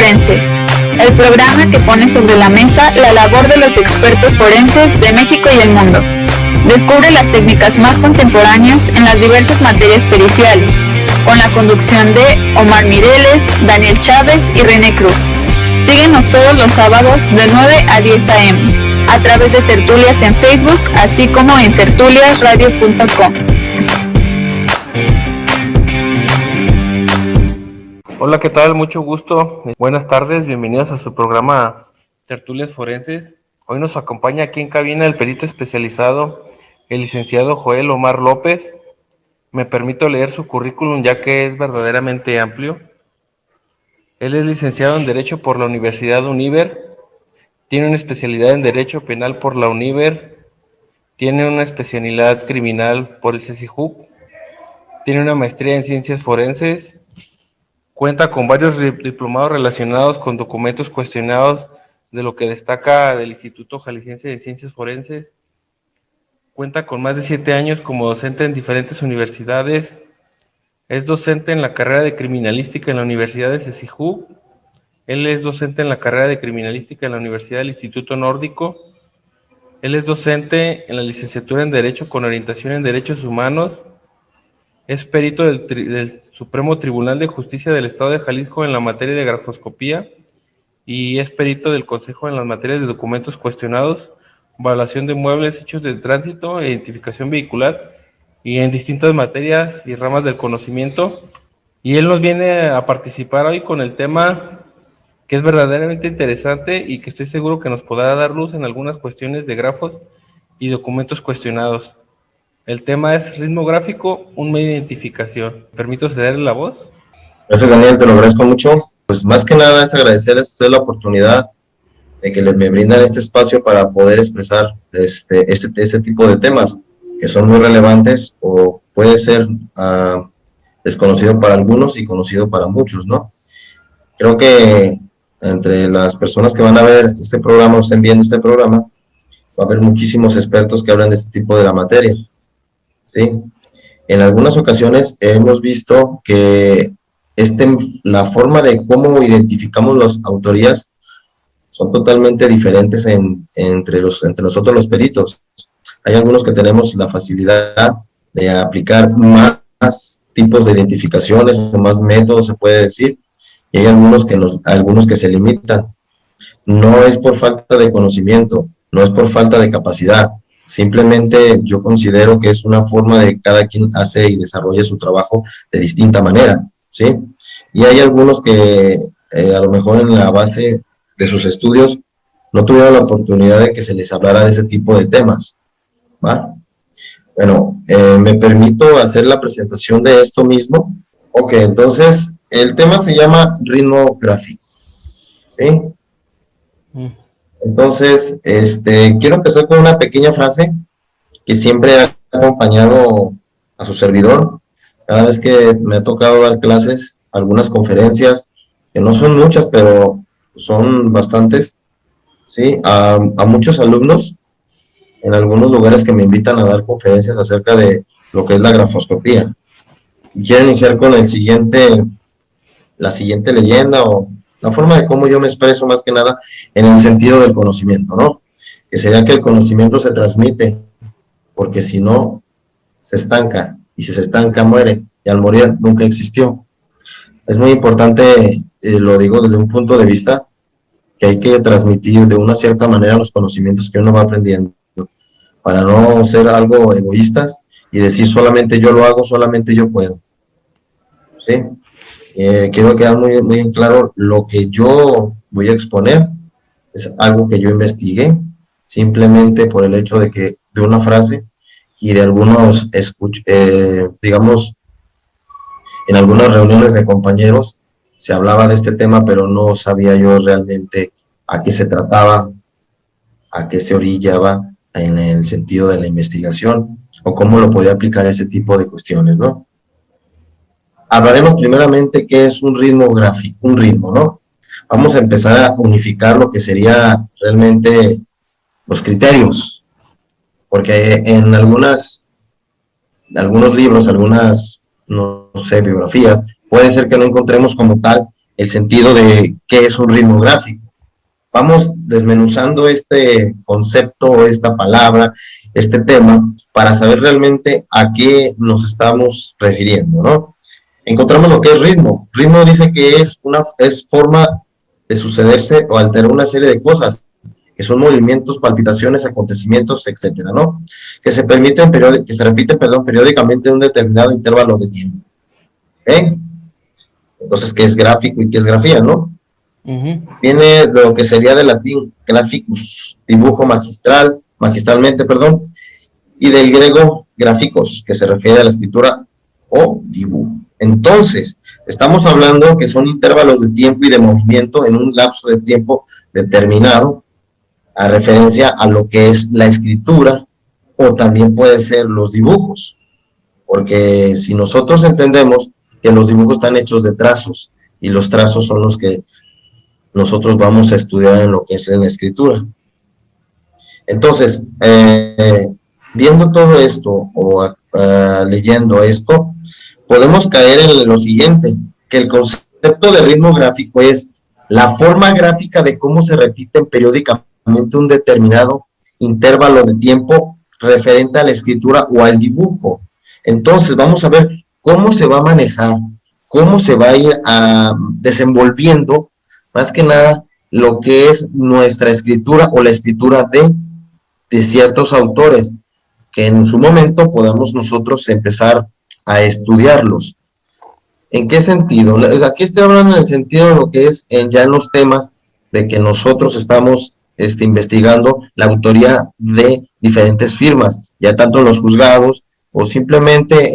Forenses, el programa que pone sobre la mesa la labor de los expertos forenses de México y el mundo. Descubre las técnicas más contemporáneas en las diversas materias periciales, con la conducción de Omar Mireles, Daniel Chávez y René Cruz. Síguenos todos los sábados de 9 a 10 a.m. a través de tertulias en Facebook, así como en tertuliasradio.com. Hola, ¿qué tal? Mucho gusto. Buenas tardes, bienvenidos a su programa Tertulias Forenses. Hoy nos acompaña aquí en cabina el perito especializado, el licenciado Joel Omar López. Me permito leer su currículum ya que es verdaderamente amplio. Él es licenciado en Derecho por la Universidad Univer, tiene una especialidad en Derecho Penal por la Univer, tiene una especialidad criminal por el CECIJUP, tiene una maestría en Ciencias Forenses. Cuenta con varios diplomados relacionados con documentos cuestionados de lo que destaca del Instituto Jalisciense de Ciencias Forenses. Cuenta con más de 7 años como docente en diferentes universidades. Es docente en la carrera de Criminalística en la Universidad de CECIJUP. Él es docente en la carrera de Criminalística en la Universidad del Instituto Nórdico. Él es docente en la licenciatura en Derecho con orientación en Derechos Humanos. Es perito del Supremo Tribunal de Justicia del Estado de Jalisco en la materia de grafoscopía y es perito del Consejo en las materias de documentos cuestionados, evaluación de muebles, hechos de tránsito, identificación vehicular y en distintas materias y ramas del conocimiento. Y él nos viene a participar hoy con el tema que es verdaderamente interesante y que estoy seguro que nos podrá dar luz en algunas cuestiones de grafos y documentos cuestionados. El tema es ritmo gráfico, un medio de identificación. ¿Permito cederle la voz? Gracias, Daniel, te lo agradezco mucho. Pues más que nada es agradecerles a ustedes la oportunidad de que me brindan este espacio para poder expresar este tipo de temas que son muy relevantes o puede ser desconocido para algunos y conocido para muchos, ¿no? Creo que entre las personas que van a ver este programa o estén viendo este programa, va a haber muchísimos expertos que hablan de este tipo de la materia, ¿sí? En algunas ocasiones hemos visto que la forma de cómo identificamos las autorías son totalmente diferentes entre nosotros los peritos. Hay algunos que tenemos la facilidad de aplicar más tipos de identificaciones o más métodos, se puede decir, y hay algunos que se limitan. No es por falta de conocimiento, no es por falta de capacidad, simplemente yo considero que es una forma de cada quien hace y desarrolla su trabajo de distinta manera, ¿sí? Y hay algunos que a lo mejor en la base de sus estudios no tuvieron la oportunidad de que se les hablara de ese tipo de temas, ¿va? Bueno, me permito hacer la presentación de esto mismo. Ok, entonces el tema se llama ritmo gráfico, ¿sí? Entonces, quiero empezar con una pequeña frase que siempre ha acompañado a su servidor. Cada vez que me ha tocado dar clases, algunas conferencias, que no son muchas, pero son bastantes, ¿sí? A muchos alumnos, en algunos lugares que me invitan a dar conferencias acerca de lo que es la grafoscopía. Y quiero iniciar con la siguiente leyenda o la forma de cómo yo me expreso más que nada en el sentido del conocimiento, ¿no? Que sería que el conocimiento se transmite, porque si no, se estanca, y si se estanca, muere, y al morir nunca existió. Es muy importante, lo digo desde un punto de vista, que hay que transmitir de una cierta manera los conocimientos que uno va aprendiendo, para no ser algo egoístas y decir solamente yo lo hago, solamente yo puedo, ¿sí? Quiero quedar muy, muy en claro, lo que yo voy a exponer es algo que yo investigué, simplemente por el hecho de una frase y de algunos, digamos, en algunas reuniones de compañeros se hablaba de este tema, pero no sabía yo realmente a qué se trataba, a qué se orillaba en el sentido de la investigación o cómo lo podía aplicar ese tipo de cuestiones, ¿no? Hablaremos primeramente qué es un ritmo gráfico, un ritmo, ¿no? Vamos a empezar a unificar lo que sería realmente los criterios, porque en algunos libros, algunas, no sé, biografías, puede ser que no encontremos como tal el sentido de qué es un ritmo gráfico. Vamos desmenuzando este concepto, esta palabra, este tema, para saber realmente a qué nos estamos refiriendo, ¿no? Encontramos lo que es ritmo. Ritmo dice que es forma de sucederse o alterar una serie de cosas, que son movimientos, palpitaciones, acontecimientos, etcétera, ¿no? Que se repiten periódicamente en un determinado intervalo de tiempo. ¿Eh? Entonces, ¿qué es gráfico y qué es grafía, no? Viene de lo que sería del latín graphicus, dibujo magistralmente, y del griego graphikos, que se refiere a la escritura o dibujo. Entonces, estamos hablando que son intervalos de tiempo y de movimiento en un lapso de tiempo determinado, a referencia a lo que es la escritura, o también puede ser los dibujos, porque si nosotros entendemos que los dibujos están hechos de trazos, y los trazos son los que nosotros vamos a estudiar en lo que es en la escritura. Entonces, viendo todo esto, o leyendo esto, podemos caer en lo siguiente, que el concepto de ritmo gráfico es la forma gráfica de cómo se repiten periódicamente un determinado intervalo de tiempo referente a la escritura o al dibujo. Entonces, vamos a ver cómo se va a manejar, cómo se va a ir desenvolviendo, más que nada, lo que es nuestra escritura o la escritura de ciertos autores, que en su momento podamos nosotros empezar a estudiarlos. ¿En qué sentido? Aquí estoy hablando en el sentido de lo que es ya en los temas de que nosotros estamos investigando la autoría de diferentes firmas, ya tanto en los juzgados o simplemente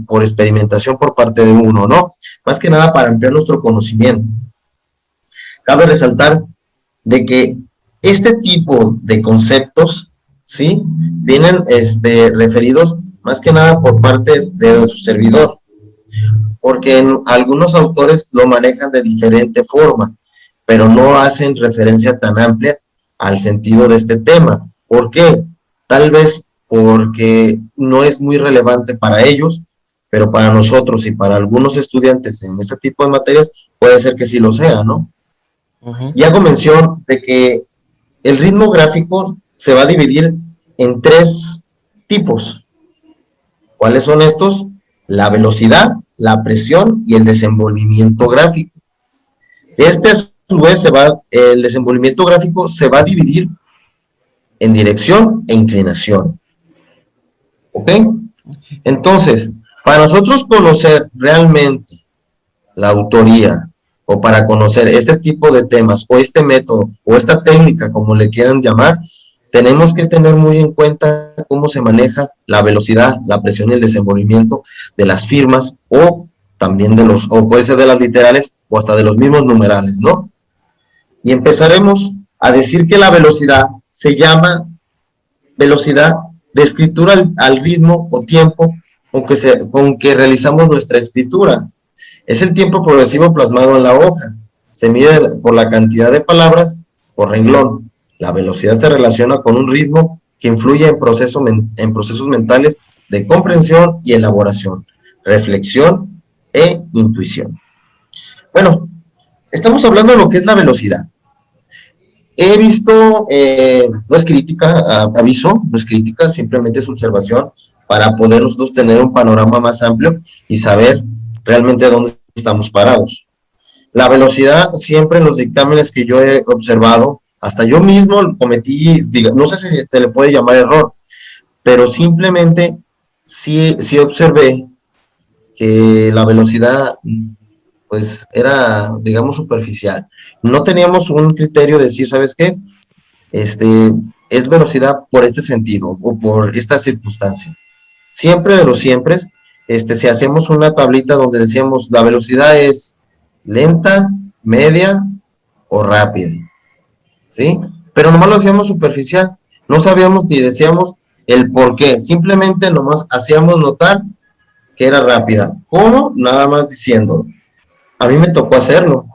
por experimentación por parte de uno, ¿no? Más que nada para ampliar nuestro conocimiento. Cabe resaltar de que este tipo de conceptos, ¿sí?, vienen referidos más que nada por parte de su servidor, porque algunos autores lo manejan de diferente forma, pero no hacen referencia tan amplia al sentido de este tema. ¿Por qué? Tal vez porque no es muy relevante para ellos, pero para nosotros y para algunos estudiantes en este tipo de materias puede ser que sí lo sea, ¿no? Y hago mención de que el ritmo gráfico se va a dividir en 3 tipos. ¿Cuáles son estos? La velocidad, la presión y el desenvolvimiento gráfico. A su vez, el desenvolvimiento gráfico se va a dividir en dirección e inclinación. ¿Ok? Entonces, para nosotros conocer realmente la autoría, o para conocer este tipo de temas, o este método, o esta técnica, como le quieran llamar, tenemos que tener muy en cuenta cómo se maneja la velocidad, la presión y el desenvolvimiento de las firmas, o también o puede ser de las literales, o hasta de los mismos numerales, ¿no? Y empezaremos a decir que la velocidad se llama velocidad de escritura al ritmo o tiempo con que realizamos nuestra escritura. Es el tiempo progresivo plasmado en la hoja. Se mide por la cantidad de palabras por renglón. La velocidad se relaciona con un ritmo que influye en procesos mentales de comprensión y elaboración, reflexión e intuición. Bueno, estamos hablando de lo que es la velocidad. He visto, no es crítica, aviso, no es crítica, simplemente es observación para poder nosotros tener un panorama más amplio y saber realmente dónde estamos parados. La velocidad, siempre en los dictámenes que yo he observado, hasta yo mismo cometí, no sé si se le puede llamar error, pero simplemente sí observé que la velocidad pues era, digamos, superficial. No teníamos un criterio de decir, ¿sabes qué? Es velocidad por este sentido o por esta circunstancia. Siempre de los siempre, si hacemos una tablita donde decíamos la velocidad es lenta, media o rápida, ¿sí? Pero nomás lo hacíamos superficial, no sabíamos ni decíamos el por qué, simplemente nomás hacíamos notar que era rápida. ¿Cómo? Nada más diciéndolo. A mí me tocó hacerlo.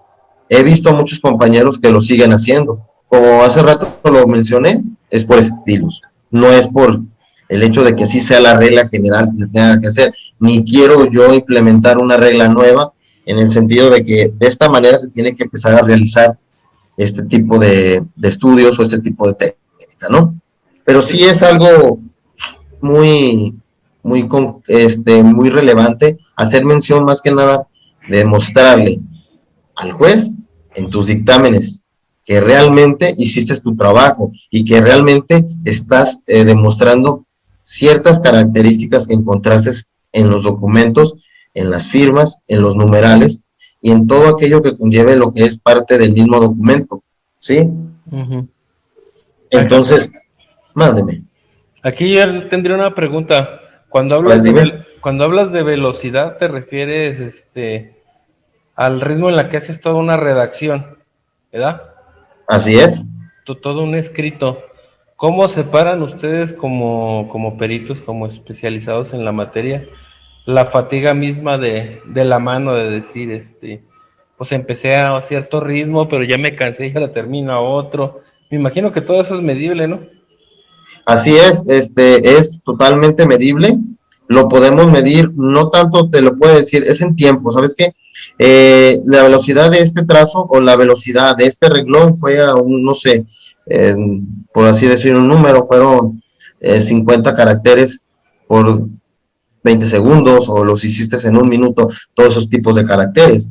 He visto a muchos compañeros que lo siguen haciendo. Como hace rato lo mencioné, es por estilos. No es por el hecho de que sí sea la regla general que se tenga que hacer. Ni quiero yo implementar una regla nueva en el sentido de que de esta manera se tiene que empezar a realizar este tipo de estudios o este tipo de técnica, ¿no? Pero sí es algo muy, muy relevante hacer mención más que nada de mostrarle al juez en tus dictámenes que realmente hiciste tu trabajo y que realmente estás demostrando ciertas características que encontraste en los documentos, en las firmas, en los numerales y en todo aquello que conlleve lo que es parte del mismo documento, ¿sí? Uh-huh. Entonces, mándeme. Aquí yo tendría una pregunta. Cuando hablas de velocidad, ¿te refieres al ritmo en la que haces toda una redacción, ¿verdad? Así es. Todo un escrito. ¿Cómo separan ustedes como peritos, como especializados en la materia, la fatiga misma de la mano de decir, pues empecé a cierto ritmo, pero ya me cansé y ya la termino a otro? Me imagino que todo eso es medible, ¿no? Así es totalmente medible, lo podemos medir, no tanto te lo puedo decir, es en tiempo, ¿sabes qué? La velocidad de este trazo o la velocidad de este renglón fue a no sé, por así decir un número, fueron 50 caracteres por 20 segundos o los hiciste en un minuto, todos esos tipos de caracteres.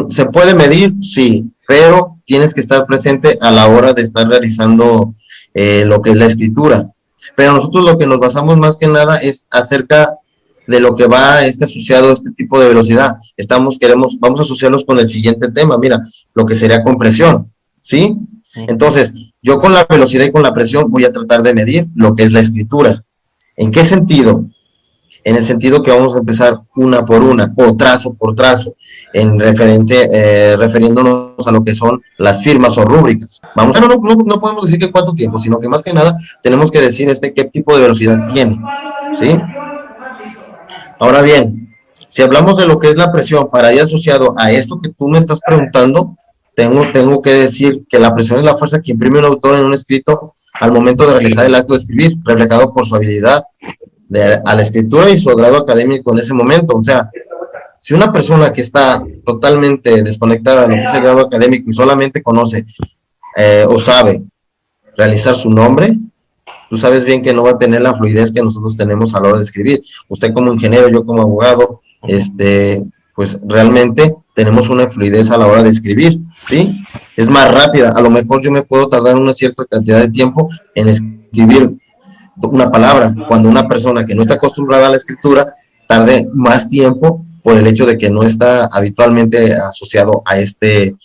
¿Se puede medir? Sí, pero tienes que estar presente a la hora de estar realizando lo que es la escritura. Pero nosotros lo que nos basamos más que nada es acerca de lo que va asociado a este tipo de velocidad. Vamos a asociarlos con el siguiente tema, mira, lo que sería compresión, ¿sí? Entonces, yo con la velocidad y con la presión voy a tratar de medir lo que es la escritura. ¿En qué sentido? En el sentido que vamos a empezar una por una o trazo por trazo, refiriéndonos a lo que son las firmas o rúbricas. No podemos decir que cuánto tiempo, sino que más que nada tenemos que decir qué tipo de velocidad tiene, ¿sí? Ahora bien, si hablamos de lo que es la presión para ir asociado a esto que tú me estás preguntando, tengo que decir que la presión es la fuerza que imprime un autor en un escrito al momento de realizar el acto de escribir, reflejado por su habilidad a la escritura y su grado académico en ese momento. O sea, si una persona que está totalmente desconectada de lo que es el grado académico y solamente conoce o sabe realizar su nombre, tú sabes bien que no va a tener la fluidez que nosotros tenemos a la hora de escribir. Usted como ingeniero, yo como abogado, pues realmente tenemos una fluidez a la hora de escribir, ¿sí? Es más rápida. A lo mejor yo me puedo tardar una cierta cantidad de tiempo en escribir una palabra, cuando una persona que no está acostumbrada a la escritura tarde más tiempo por el hecho de que no está habitualmente asociado a este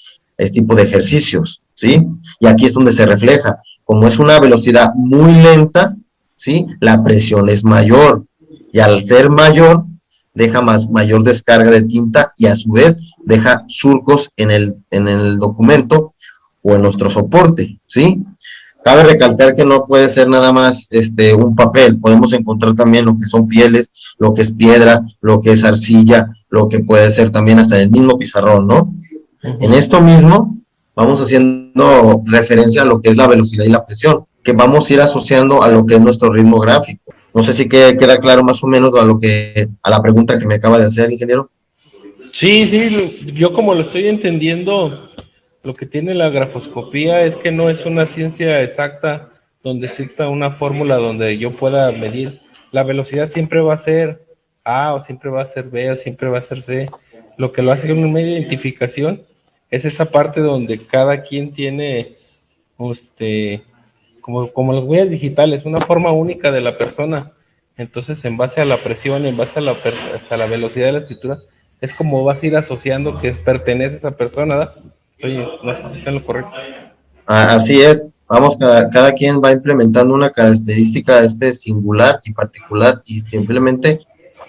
tipo de ejercicios, ¿sí? Y aquí es donde se refleja, como es una velocidad muy lenta, ¿sí? La presión es mayor, y al ser mayor, deja mayor descarga de tinta y a su vez deja surcos en el documento o en nuestro soporte, ¿sí? Cabe recalcar que no puede ser nada más un papel, podemos encontrar también lo que son pieles, lo que es piedra, lo que es arcilla, lo que puede ser también hasta el mismo pizarrón, ¿no? Uh-huh. En esto mismo vamos haciendo referencia a lo que es la velocidad y la presión, que vamos a ir asociando a lo que es nuestro ritmo gráfico. No sé si queda claro más o menos a la pregunta que me acaba de hacer, ingeniero. Sí, yo como lo estoy entendiendo, lo que tiene la grafoscopía es que no es una ciencia exacta donde exista una fórmula donde yo pueda medir. La velocidad siempre va a ser A, o siempre va a ser B, o siempre va a ser C. Lo que lo hace un medio de identificación es esa parte donde cada quien tiene, como las huellas digitales, una forma única de la persona. Entonces, en base a la presión, en base a la velocidad de la escritura, es como vas a ir asociando que pertenece a esa persona, ¿verdad? No sé si está en lo correcto. Así es, cada quien va implementando una característica singular y particular y simplemente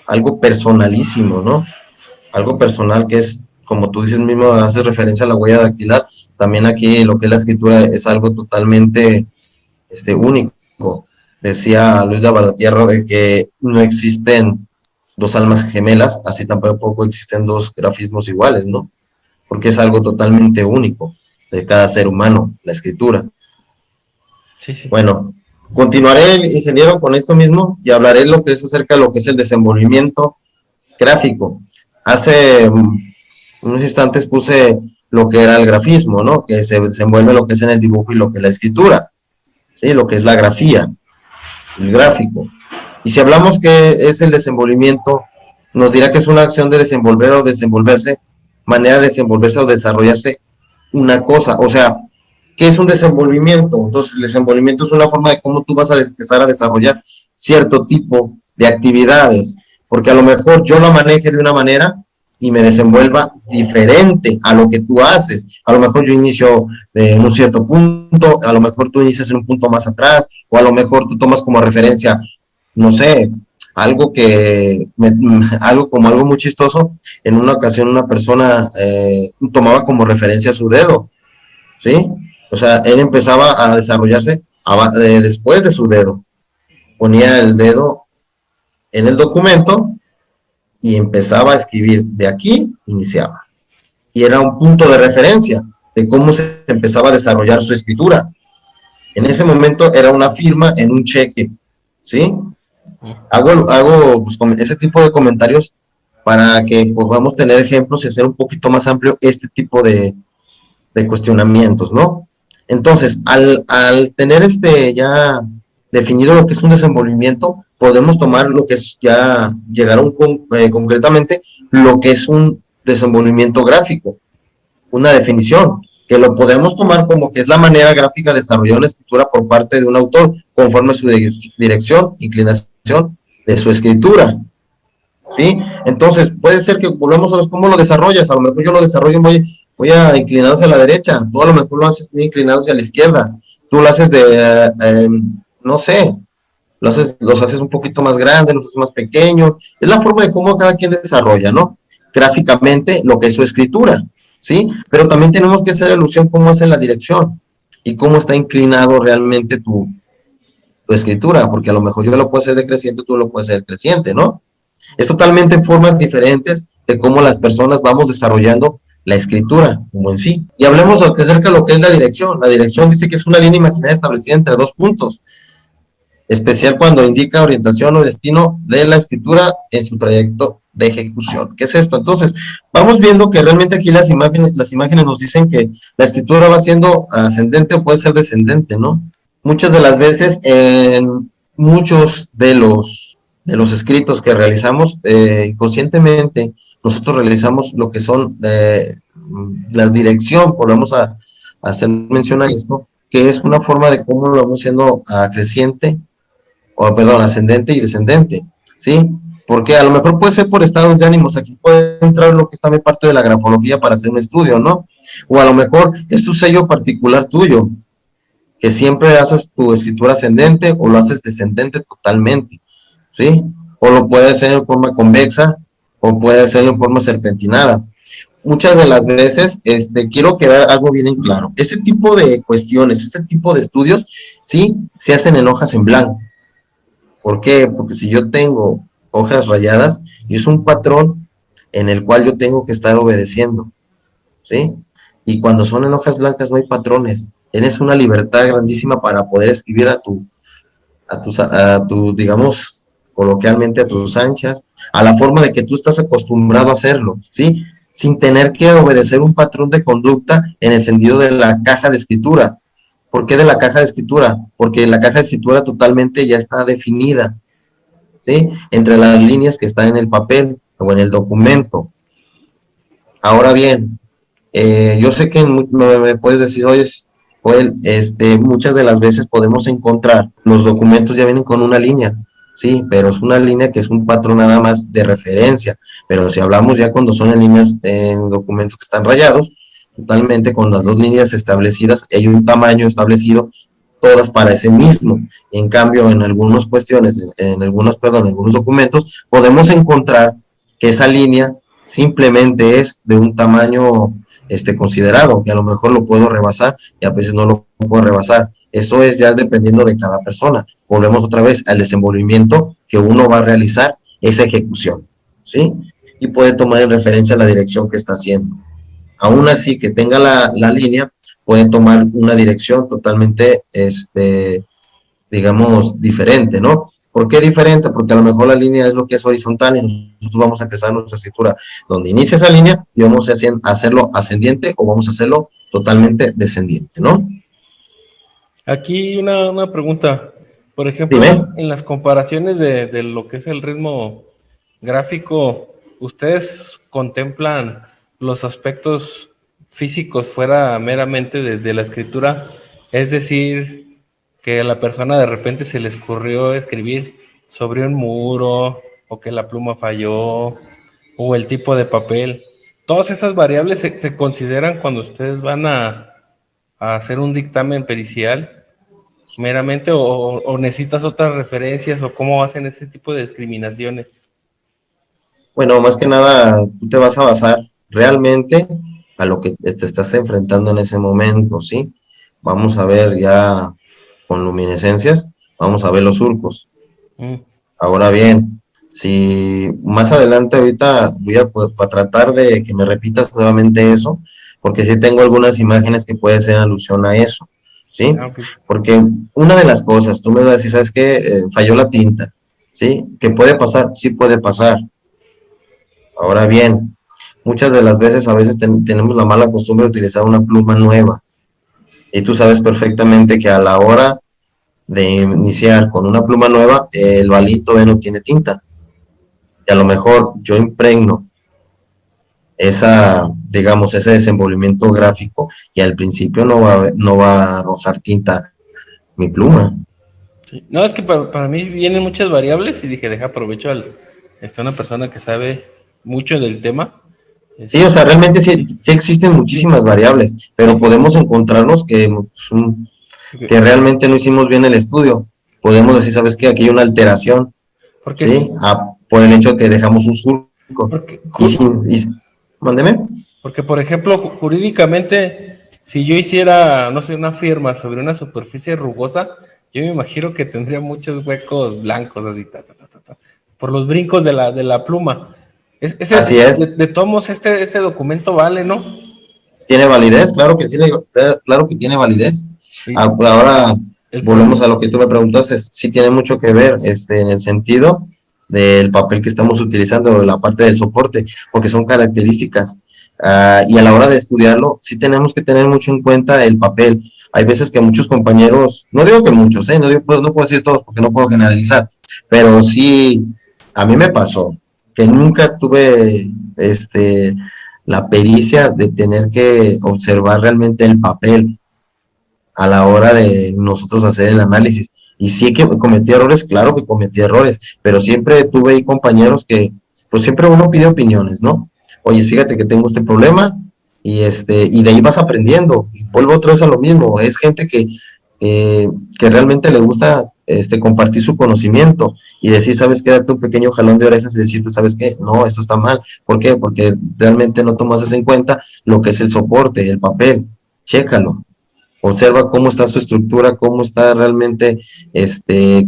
algo personalísimo, ¿no? Algo personal que es, como tú dices mismo, hace referencia a la huella dactilar. También aquí lo que es la escritura es algo totalmente único. Decía Luis de Balatierra de que no existen dos almas gemelas, así tampoco existen dos grafismos iguales, ¿no? Porque es algo totalmente único de cada ser humano, la escritura. Sí. Bueno, continuaré, ingeniero, con esto mismo y hablaré acerca de lo que es el desenvolvimiento gráfico. Hace En unos instantes puse lo que era el grafismo, ¿no? Que se desenvuelve lo que es en el dibujo y lo que es la escritura, ¿sí? Lo que es la grafía, el gráfico. Y si hablamos que es el desenvolvimiento, nos dirá que es una acción de desenvolver o desenvolverse, manera de desenvolverse o desarrollarse una cosa. O sea, ¿qué es un desenvolvimiento? Entonces, el desenvolvimiento es una forma de cómo tú vas a empezar a desarrollar cierto tipo de actividades, porque a lo mejor yo lo maneje de una manera y me desenvuelva diferente a lo que tú haces. A lo mejor yo inicio en un cierto punto, a lo mejor tú inicias en un punto más atrás, o a lo mejor tú tomas como referencia, no sé, algo como algo muy chistoso. En una ocasión una persona tomaba como referencia su dedo, ¿sí? O sea, él empezaba a desarrollarse después de su dedo. Ponía el dedo en el documento y empezaba a escribir. De aquí iniciaba. Y era un punto de referencia de cómo se empezaba a desarrollar su escritura. En ese momento era una firma en un cheque, ¿sí? Hago pues, ese tipo de comentarios para que podamos tener ejemplos y hacer un poquito más amplio este tipo de cuestionamientos, ¿no? Entonces, al tener ya definido lo que es un desenvolvimiento, podemos tomar lo que es ya llegar concretamente lo que es un desenvolvimiento gráfico, una definición, que lo podemos tomar como que es la manera gráfica de desarrollar una escritura por parte de un autor, conforme a su dirección, inclinación de su escritura, ¿sí? Entonces, puede ser que volvemos a ver cómo lo desarrollas. A lo mejor yo lo desarrollo muy inclinado hacia la derecha, tú a lo mejor lo haces muy inclinado hacia la izquierda, tú lo haces no sé, los haces un poquito más grandes, los haces más pequeños. Es la forma de cómo cada quien desarrolla, ¿no? Gráficamente lo que es su escritura, ¿sí? Pero también tenemos que hacer alusión cómo hace la dirección y cómo está inclinado realmente tu escritura, porque a lo mejor yo lo puedo hacer decreciente, tú lo puedes hacer creciente, ¿no? Es totalmente formas diferentes de cómo las personas vamos desarrollando la escritura como en sí. Y hablemos acerca de lo que es la dirección. La dirección dice que es una línea imaginaria establecida entre dos puntos, especial cuando indica orientación o destino de la escritura en su trayecto de ejecución. ¿Qué es esto? Entonces, vamos viendo que realmente aquí las imágenes nos dicen que la escritura va siendo ascendente o puede ser descendente, ¿no? Muchas de las veces, en muchos de los escritos que realizamos, inconscientemente, nosotros realizamos lo que son las dirección, volvemos a hacer mención a esto, que es una forma de cómo lo vamos haciendo creciente, o perdón, ascendente y descendente, ¿sí? Porque a lo mejor puede ser por estados de ánimos, aquí puede entrar lo que es también parte de la grafología para hacer un estudio, ¿no? O a lo mejor es tu sello particular tuyo, que siempre haces tu escritura ascendente o lo haces descendente totalmente, ¿sí? O lo puedes hacer en forma convexa o puede hacerlo en forma serpentinada. Muchas de las veces, quiero quedar algo bien en claro. Este tipo de cuestiones, este tipo de estudios, sí, se hacen en hojas en blanco. ¿Por qué? Porque si yo tengo hojas rayadas, y es un patrón en el cual yo tengo que estar obedeciendo, ¿sí? Y cuando son en hojas blancas no hay patrones. Tienes una libertad grandísima para poder escribir a tu, digamos, coloquialmente a tus anchas, a la forma de que tú estás acostumbrado a hacerlo, ¿sí? Sin tener que obedecer un patrón de conducta en el sentido de la caja de escritura. ¿Por qué de la caja de escritura? Porque la caja de escritura totalmente ya está definida, ¿sí? Entre las líneas que están en el papel o en el documento. Ahora bien, yo sé que me puedes decir, oye, Joel, muchas de las veces podemos encontrar, los documentos ya vienen con una línea, sí, pero es una línea que es un patrón nada más de referencia, pero si hablamos ya cuando son en líneas, en documentos que están rayados, totalmente con las dos líneas establecidas, hay un tamaño establecido, todas para ese mismo. En cambio, en algunas cuestiones, en algunos documentos, podemos encontrar que esa línea simplemente es de un tamaño considerado, que a lo mejor lo puedo rebasar y a veces no lo puedo rebasar. Esto ya es dependiendo de cada persona. Volvemos otra vez al desenvolvimiento que uno va a realizar, esa ejecución, ¿sí? Y puede tomar en referencia la dirección que está haciendo. Aún así, que tenga la línea, pueden tomar una dirección totalmente, digamos, diferente, ¿no? ¿Por qué diferente? Porque a lo mejor la línea es lo que es horizontal y nosotros vamos a empezar nuestra escritura donde inicia esa línea y vamos a hacerlo ascendiente o vamos a hacerlo totalmente descendiente, ¿no? Aquí una pregunta. Por ejemplo, Dime. en las comparaciones de lo que es el ritmo gráfico, ¿ustedes contemplan los aspectos físicos fuera meramente de la escritura? Es decir, que a la persona de repente se le escurrió escribir sobre un muro, o que la pluma falló, o el tipo de papel. Todas esas variables se consideran cuando ustedes van a hacer un dictamen pericial meramente, o necesitas otras referencias, o cómo hacen ese tipo de discriminaciones. Bueno, más que nada, tú te vas a basar realmente a lo que te estás enfrentando en ese momento, ¿sí? Vamos a ver ya con luminescencias, vamos a ver los surcos. Ahora bien, si más adelante ahorita voy a tratar de que me repitas nuevamente eso, porque sí tengo algunas imágenes que pueden ser alusión a eso, ¿sí? Okay. Porque una de las cosas, tú me vas a decir, ¿sabes qué? Falló la tinta, ¿sí? ¿Qué puede pasar? Sí puede pasar. Ahora bien, muchas de las veces, a veces tenemos la mala costumbre de utilizar una pluma nueva, y tú sabes perfectamente que a la hora de iniciar con una pluma nueva, el balín todavía no tiene tinta. Y a lo mejor yo impregno digamos, ese desenvolvimiento gráfico y al principio no va a arrojar tinta mi pluma. Sí. No, es que para mí vienen muchas variables y dije, aprovecho una persona que sabe mucho del tema. Sí, o sea, realmente sí existen muchísimas variables, pero podemos encontrarnos que realmente no hicimos bien el estudio. Podemos decir, ¿sabes qué? Aquí hay una alteración, ¿sí? Por el hecho de que dejamos un surco. Mándeme. Porque, por ejemplo, jurídicamente, si yo hiciera, no sé, una firma sobre una superficie rugosa, yo me imagino que tendría muchos huecos blancos, así, por los brincos de la pluma. Así es. De tomos, ese documento vale, ¿no? ¿Tiene validez? Claro que tiene validez. Sí. Ahora volvemos a lo que tú me preguntaste, sí tiene mucho que ver en el sentido del papel que estamos utilizando, la parte del soporte, porque son características. Y a la hora de estudiarlo, sí tenemos que tener mucho en cuenta el papel. Hay veces que muchos compañeros, no digo que muchos, no puedo decir todos porque no puedo generalizar, pero sí, a mí me pasó que nunca tuve la pericia de tener que observar realmente el papel a la hora de nosotros hacer el análisis. Y sí que cometí errores, claro que cometí errores, pero siempre tuve ahí compañeros que, pues siempre uno pide opiniones, ¿no? Oye, fíjate que tengo este problema y de ahí vas aprendiendo. Y vuelvo otra vez a lo mismo, es gente que realmente le gusta compartir su conocimiento y decir, ¿sabes qué? Date un pequeño jalón de orejas y decirte, ¿sabes qué? No, esto está mal. ¿Por qué? Porque realmente no tomas en cuenta lo que es el soporte, el papel. Chécalo. Observa cómo está su estructura, cómo está realmente,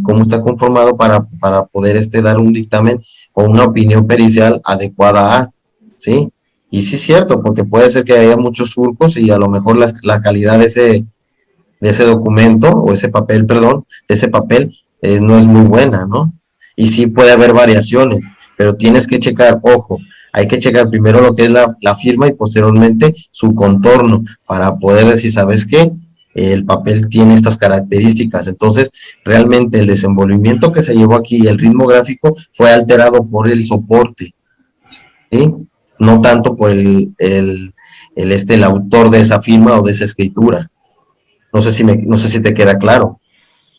cómo está conformado para poder dar un dictamen o una opinión pericial adecuada a, ¿sí? Y sí es cierto, porque puede ser que haya muchos surcos y a lo mejor la calidad de ese documento, o ese papel, perdón, de ese papel, no es muy buena, ¿no? Y sí puede haber variaciones, pero tienes que checar, ojo, hay que checar primero lo que es la firma y posteriormente su contorno para poder decir, ¿sabes qué? El papel tiene estas características. Entonces, realmente el desenvolvimiento que se llevó aquí, el ritmo gráfico, fue alterado por el soporte, ¿sí? No tanto por el autor de esa firma o de esa escritura. No sé si te queda claro.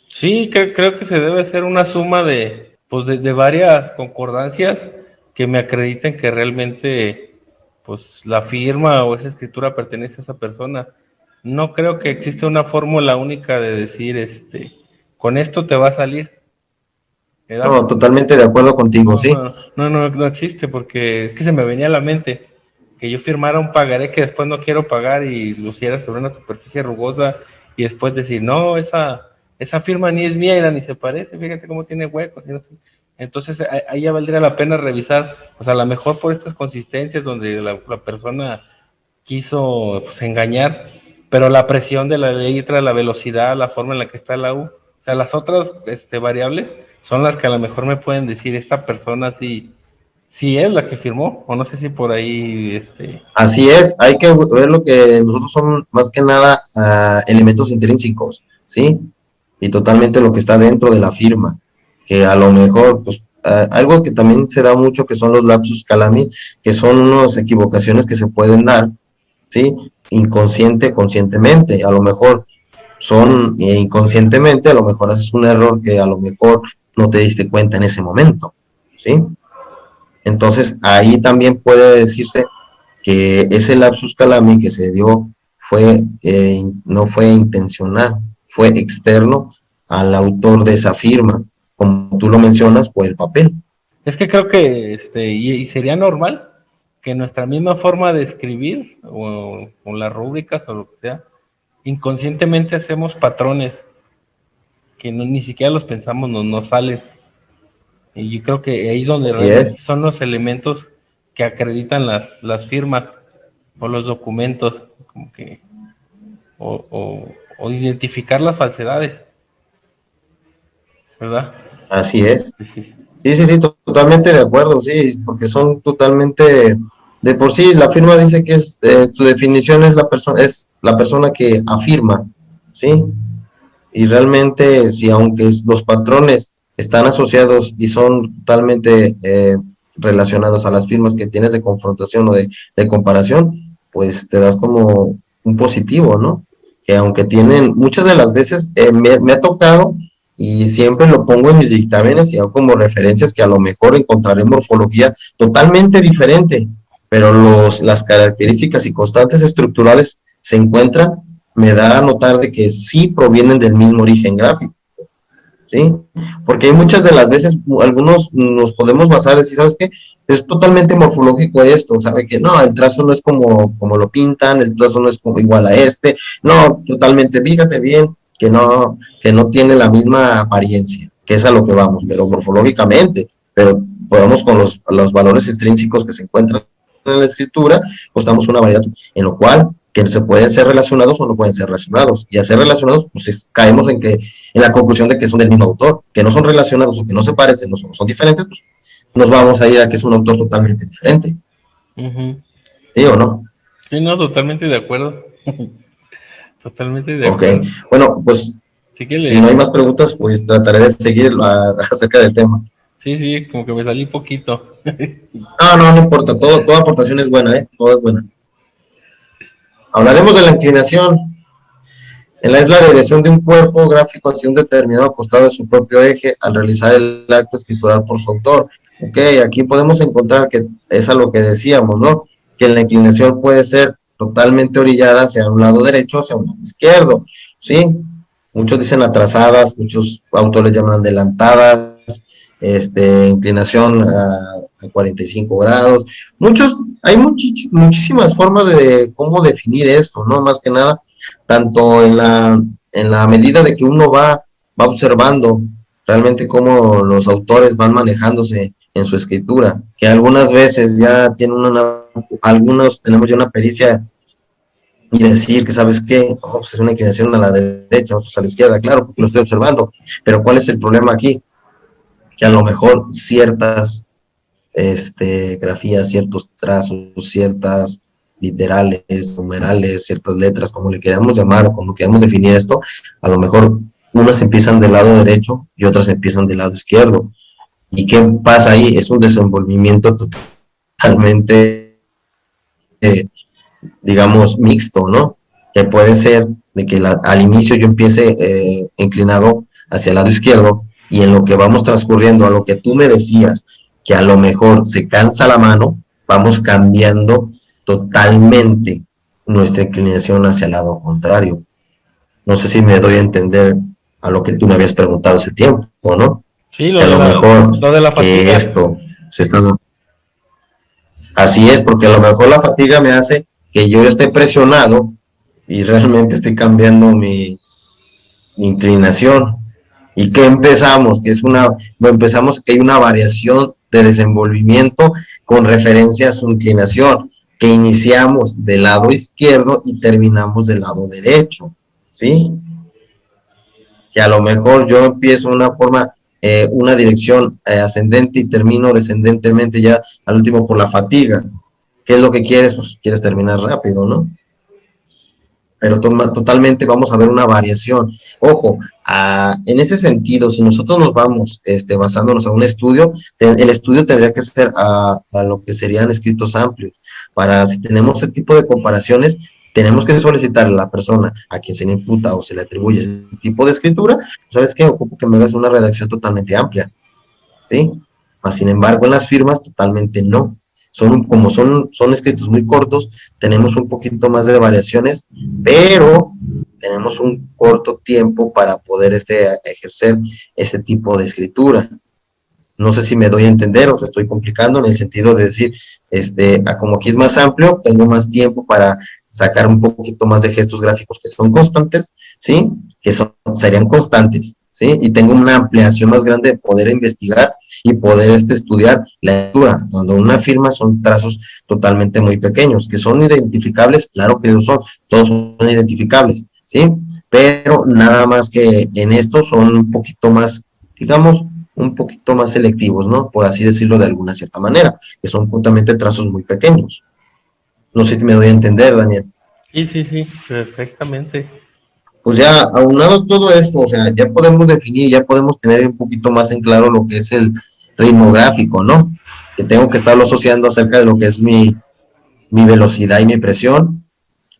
Sí, creo que se debe hacer una suma de varias concordancias que me acrediten que realmente pues la firma o esa escritura pertenece a esa persona. No creo que exista una fórmula única de decir, con esto te va a salir, ¿verdad? No, totalmente de acuerdo contigo, sí. No existe, porque es que se me venía a la mente que yo firmara un pagaré que después no quiero pagar y luciera sobre una superficie rugosa y después decir, no, esa firma ni es mía ni se parece, fíjate cómo tiene huecos. Y no sé. Entonces ahí ya valdría la pena revisar, pues a lo mejor por estas consistencias donde la persona quiso pues, engañar, pero la presión de la letra, la velocidad, la forma en la que está la U, o sea, las otras variables son las que a lo mejor me pueden decir esta persona si es la que firmó, o no sé si por ahí, Así es, hay que ver lo que nosotros son más que nada elementos intrínsecos, ¿sí? Y totalmente lo que está dentro de la firma, que a lo mejor, pues, algo que también se da mucho que son los lapsus calami, que son unas equivocaciones que se pueden dar, ¿sí? Conscientemente, a lo mejor son inconscientemente, a lo mejor haces un error que a lo mejor no te diste cuenta en ese momento, ¿sí? Entonces, ahí también puede decirse que ese lapsus calami que se dio no fue intencional, fue externo al autor de esa firma, como tú lo mencionas, por el papel. es que creo que, y sería normal que nuestra misma forma de escribir, o las rúbricas, o lo que sea, inconscientemente hacemos patrones que ni siquiera los pensamos, nos salen. Y yo creo que ahí es donde Así realmente es, son los elementos que acreditan las firmas o los documentos, como que, o identificar las falsedades, ¿verdad? así es. Sí, sí, sí. Sí, totalmente de acuerdo, sí, porque son totalmente, de por sí, la firma dice que su definición es la persona que afirma, ¿sí? Y realmente, si aunque los patrones están asociados y son totalmente relacionados a las firmas que tienes de confrontación o de comparación, pues te das como un positivo, ¿no? Que aunque tienen, muchas de las veces me ha tocado y siempre lo pongo en mis dictámenes y hago como referencias que a lo mejor encontraré morfología totalmente diferente, pero las características y constantes estructurales se encuentran, me da a notar de que sí provienen del mismo origen gráfico, ¿sí? Porque hay muchas de las veces, algunos nos podemos basar, decir, ¿sabes qué? Es totalmente morfológico esto, ¿sabe? Que no, el trazo no es como lo pintan, el trazo no es como igual a no, totalmente, fíjate bien que no tiene la misma apariencia, que es a lo que vamos, pero morfológicamente, pero podemos con los valores extrínsecos que se encuentran en la escritura, pues damos una variedad, en lo cual que se pueden ser relacionados o no pueden ser relacionados, y a ser relacionados, pues caemos en la conclusión de que son del mismo autor, que no son relacionados o que no se parecen, no son diferentes, pues nos vamos a ir a que es un autor totalmente diferente, Uh-huh. ¿sí o no? Sí, no, totalmente de acuerdo. Totalmente de Ok, acuerdo. bueno, pues Sí que si no hay más preguntas, pues trataré de seguir acerca del tema. sí, como que me salí poquito. No importa, toda aportación es buena, toda es buena. Hablaremos de la inclinación. Es la dirección de un cuerpo gráfico hacia un determinado costado de su propio eje al realizar el acto escritural por su autor. Ok, aquí podemos encontrar que es a lo que decíamos, ¿no? Que la inclinación puede ser totalmente orillada hacia un lado derecho o hacia un lado izquierdo, ¿sí? Muchos dicen atrasadas, muchos autores llaman adelantadas, inclinación a 45 grados. Hay muchísimas formas de cómo definir esto, ¿no? Más que nada, tanto en la medida de que uno va observando realmente cómo los autores van manejándose en su escritura, que algunas veces ya tienen algunos tenemos ya una pericia y decir que, ¿sabes qué? Oh, pues es una inclinación a la derecha, otros a la izquierda, claro, porque lo estoy observando, pero ¿cuál es el problema aquí? Que a lo mejor ciertas grafías, ciertos trazos, ciertas literales, numerales, ciertas letras, como le queramos llamar, o como queramos definir esto, a lo mejor unas empiezan del lado derecho y otras empiezan del lado izquierdo. ¿Y qué pasa ahí? Es un desenvolvimiento totalmente, digamos, mixto, ¿no? Que puede ser de que al inicio yo empiece inclinado hacia el lado izquierdo y en lo que vamos transcurriendo, a lo que tú me decías, que a lo mejor se cansa la mano, vamos cambiando totalmente nuestra inclinación hacia el lado contrario. No sé si me doy a entender a lo que tú me habías preguntado hace tiempo, ¿no? Sí, Que a lo mejor lo de la que fatiga. esto se está... Así es, porque a lo mejor la fatiga me hace que yo esté presionado y realmente estoy cambiando mi inclinación. ¿Y qué empezamos? Empezamos que hay una variación de desenvolvimiento con referencia a su inclinación, que iniciamos del lado izquierdo y terminamos del lado derecho, ¿sí? Que a lo mejor yo empiezo una forma una dirección ascendente y termino descendentemente ya al último por la fatiga. ¿Qué es lo que quieres? Pues quieres terminar rápido, ¿no? Pero totalmente vamos a ver una variación. Ojo, en ese sentido, si nosotros nos vamos basándonos a un estudio, el estudio tendría que ser a lo que serían escritos amplios. Para si tenemos ese tipo de comparaciones, tenemos que solicitar a la persona a quien se le imputa o se le atribuye ese tipo de escritura, ¿sabes qué? Ocupo que me hagas una redacción totalmente amplia, ¿sí? Mas, sin embargo, en las firmas totalmente no. Como son escritos muy cortos, tenemos un poquito más de variaciones, pero tenemos un corto tiempo para poder ejercer ese tipo de escritura. No sé si me doy a entender o te estoy complicando en el sentido de decir, como aquí es más amplio, tengo más tiempo para sacar un poquito más de gestos gráficos que son constantes, ¿sí? Serían constantes, ¿sí? Y tengo una ampliación más grande de poder investigar y poder estudiar la lectura. Cuando una firma son trazos totalmente muy pequeños, que son identificables, claro que lo son, todos son identificables, ¿sí? Pero nada más que en esto son un poquito más, digamos, un poquito más selectivos, ¿no? Por así decirlo de alguna cierta manera, que son justamente trazos muy pequeños. No sé si me doy a entender, Daniel. Sí, perfectamente. Pues ya, aunado todo esto, o sea, ya podemos definir, ya podemos tener un poquito más en claro lo que es el ritmo gráfico, ¿no? Que tengo que estarlo asociando acerca de lo que es mi velocidad y mi presión,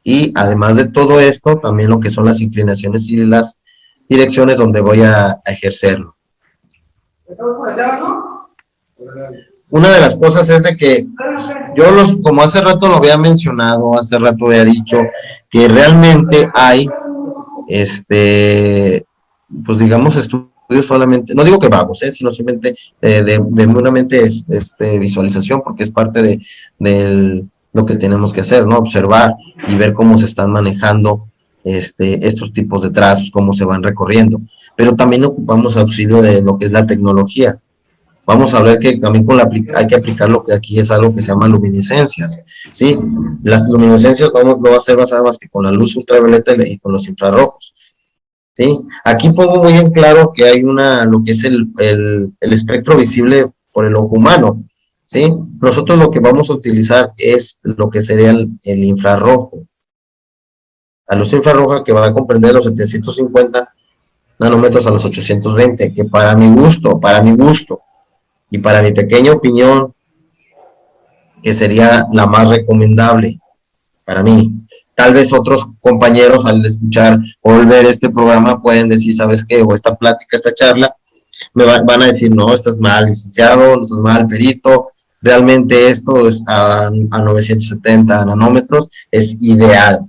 y además de todo esto, también lo que son las inclinaciones y las direcciones donde voy a ejercerlo. Una de las cosas es de que yo como hace rato lo había mencionado, hace rato había dicho que realmente hay, pues digamos, estudios solamente, no digo que vagos, sino simplemente de meramente visualización, porque es parte de lo que tenemos que hacer, ¿no? Observar y ver cómo se están manejando estos tipos de trazos, cómo se van recorriendo, pero también ocupamos auxilio de lo que es la tecnología. Vamos a ver que también hay que aplicar lo que aquí es algo que se llama luminiscencias, ¿sí? Las luminiscencias no va a ser basada más que con la luz ultravioleta y con los infrarrojos, ¿sí? Aquí pongo muy en claro que hay lo que es el espectro visible por el ojo humano, ¿sí? Nosotros lo que vamos a utilizar es lo que sería el infrarrojo. La luz infrarroja que va a comprender los 750 nanómetros a los 820, que para mi gusto, y para mi pequeña opinión, que sería la más recomendable para mí. Tal vez otros compañeros al escuchar o al ver este programa pueden decir, ¿sabes qué? O esta plática, esta charla, van a decir, no, estás mal, licenciado, no estás mal, perito. Realmente esto es a 970 nanómetros, es ideal.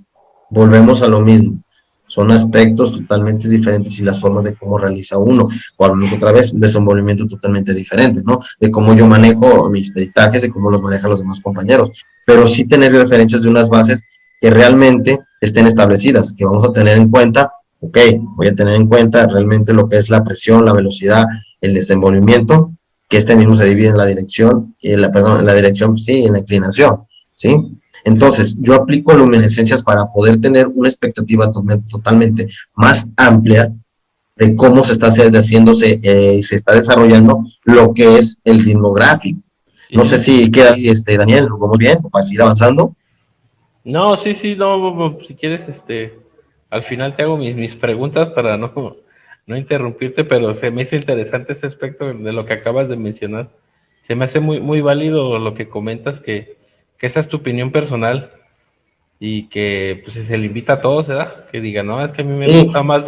Volvemos a lo mismo. Son aspectos totalmente diferentes y las formas de cómo realiza uno, o al menos otra vez, un desenvolvimiento totalmente diferente, ¿no? De cómo yo manejo mis peritajes, de cómo los manejan los demás compañeros, pero sí tener referencias de unas bases que realmente estén establecidas, que vamos a tener en cuenta, ok, voy a tener en cuenta realmente lo que es la presión, la velocidad, el desenvolvimiento, que mismo se divide en la dirección, en la dirección, sí, en la inclinación, ¿sí? Entonces, yo aplico luminiscencias para poder tener una expectativa totalmente más amplia de cómo se está haciéndose y se está desarrollando lo que es el ritmo gráfico. No sé si queda ahí, Daniel, ¿lo vamos bien? ¿Para seguir avanzando? No, sí, no, si quieres, al final te hago mis preguntas para no interrumpirte, pero se me hizo interesante ese aspecto de lo que acabas de mencionar. Se me hace muy, muy válido lo que comentas, que esa es tu opinión personal y que pues se le invita a todos, ¿verdad? Que digan, no, es que a mí me gusta más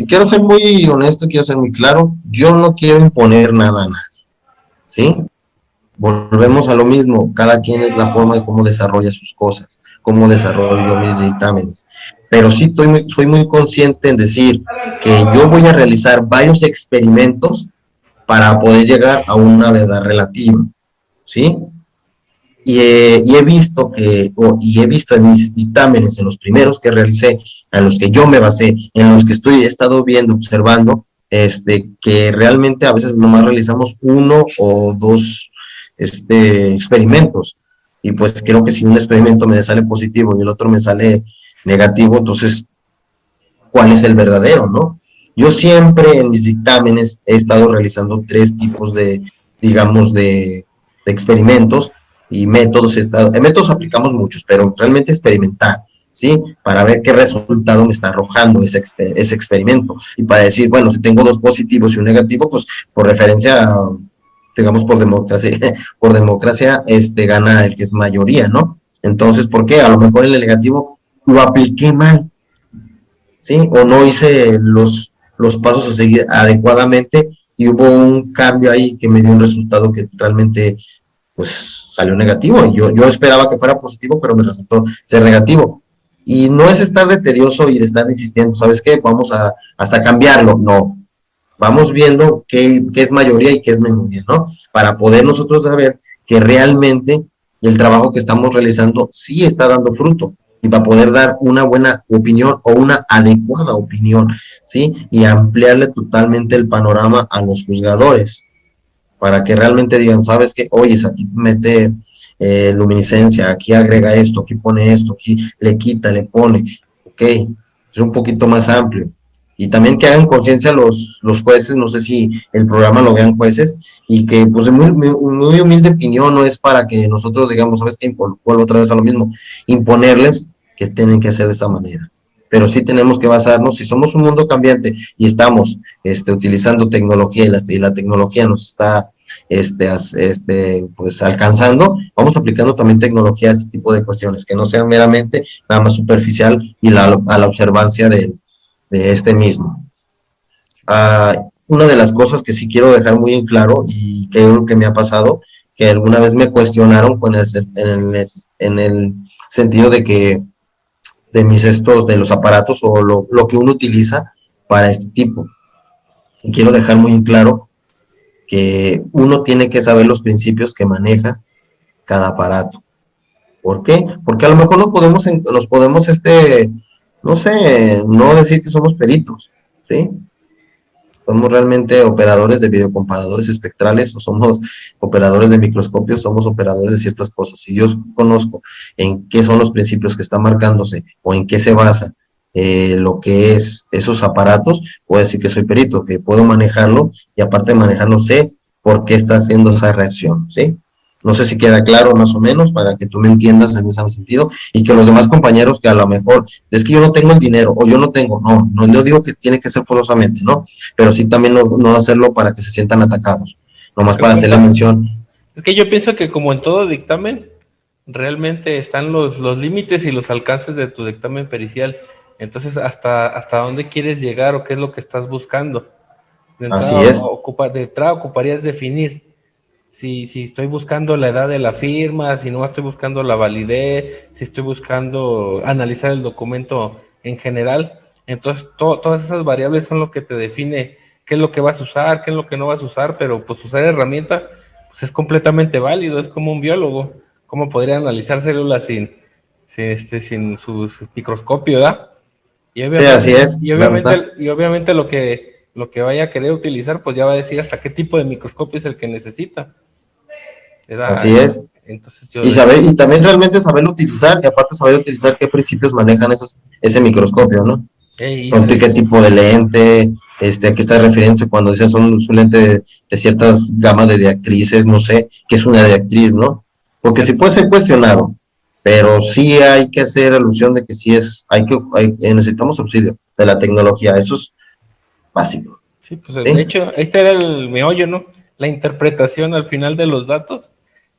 quiero ser muy honesto, quiero ser muy claro. Yo no quiero imponer nada a nadie, ¿sí? Volvemos a lo mismo, cada quien es la forma de cómo desarrolla sus cosas, cómo desarrollo mis dictámenes. Pero sí soy muy consciente en decir que yo voy a realizar varios experimentos para poder llegar a una verdad relativa, ¿sí? Y he visto en mis dictámenes, en los primeros que realicé, en los que yo me basé, en los que he estado viendo, observando, que realmente a veces nomás realizamos uno o dos experimentos, y pues creo que si un experimento me sale positivo y el otro me sale negativo, entonces, ¿cuál es el verdadero, no? Yo siempre en mis dictámenes he estado realizando 3 tipos de, digamos, de experimentos y métodos. Métodos aplicamos muchos, pero realmente experimentar, ¿sí? Para ver qué resultado me está arrojando ese experimento. Y para decir, bueno, si tengo 2 positivos y un negativo, pues por referencia, digamos, por democracia, gana el que es mayoría, ¿no? Entonces, ¿por qué? A lo mejor en el negativo lo apliqué mal, ¿sí? O no hice los pasos a seguir adecuadamente y hubo un cambio ahí que me dio un resultado que realmente pues salió negativo. Yo esperaba que fuera positivo, pero me resultó ser negativo. Y no es estar de tedioso y de estar insistiendo, ¿sabes qué? Vamos a hasta cambiarlo, no. Vamos viendo qué es mayoría y qué es minoría, ¿no? Para poder nosotros saber que realmente el trabajo que estamos realizando sí está dando fruto y para poder dar una buena opinión o una adecuada opinión, ¿sí? Y ampliarle totalmente el panorama a los juzgadores para que realmente digan, sabes que, oye, aquí mete luminiscencia, aquí agrega esto, aquí pone esto, aquí le quita, le pone, ok, es un poquito más amplio. Y también que hagan conciencia los jueces, no sé si el programa lo vean jueces, y que pues de muy humilde opinión, no es para que nosotros digamos, sabes que vuelvo otra vez a lo mismo, imponerles que tienen que hacer de esta manera. Pero sí tenemos que basarnos, si somos un mundo cambiante y estamos utilizando tecnología y la tecnología nos está pues alcanzando, vamos aplicando también tecnología a este tipo de cuestiones, que no sean meramente nada más superficial y a la observancia de este mismo. Una de las cosas que sí quiero dejar muy en claro y que creo que me ha pasado, que alguna vez me cuestionaron en el sentido de que de los aparatos o lo que uno utiliza para este tipo. Y quiero dejar muy en claro que uno tiene que saber los principios que maneja cada aparato. ¿Por qué? Porque a lo mejor nos podemos, no sé, no decir que somos peritos, ¿sí? Somos realmente operadores de videocomparadores espectrales o somos operadores de microscopios, somos operadores de ciertas cosas. Si yo conozco en qué son los principios que están marcándose o en qué se basa lo que es esos aparatos, puedo decir que soy perito, que puedo manejarlo y aparte de manejarlo sé por qué está haciendo esa reacción, ¿sí? No sé si queda claro más o menos para que tú me entiendas en ese sentido y que los demás compañeros que a lo mejor es que yo no tengo el dinero o yo no tengo, no digo que tiene que ser forzosamente, ¿no? Pero sí también no hacerlo para que se sientan atacados, nomás para hacer la mención. Es que yo pienso que como en todo dictamen, realmente están los límites y los alcances de tu dictamen pericial. Entonces, hasta dónde quieres llegar o qué es lo que estás buscando. Así es. De entrada ocuparías definir si estoy buscando la edad de la firma, si no estoy buscando la validez, si estoy buscando analizar el documento en general. Entonces, todas esas variables son lo que te define qué es lo que vas a usar, qué es lo que no vas a usar, pero pues usar herramienta pues es completamente válido, es como un biólogo. ¿Cómo podría analizar células sin su microscopio, ¿verdad? Y Sí, así es, claro está. obviamente lo que vaya a querer utilizar, pues ya va a decir hasta qué tipo de microscopio es el que necesita. Así es. Entonces Y también realmente saber utilizar, y aparte saber utilizar qué principios manejan ese microscopio, ¿no? Con qué tipo de lente, a qué está refiriéndose cuando dice son un lente de ciertas gamas de diactrices, no sé, qué es una diactriz, ¿no? Porque sí puede ser cuestionado, pero sí hay que hacer alusión de que sí necesitamos auxilio de la tecnología, eso es básico. Sí, pues ¿Sí? de hecho, este era el meollo, ¿no? La interpretación al final de los datos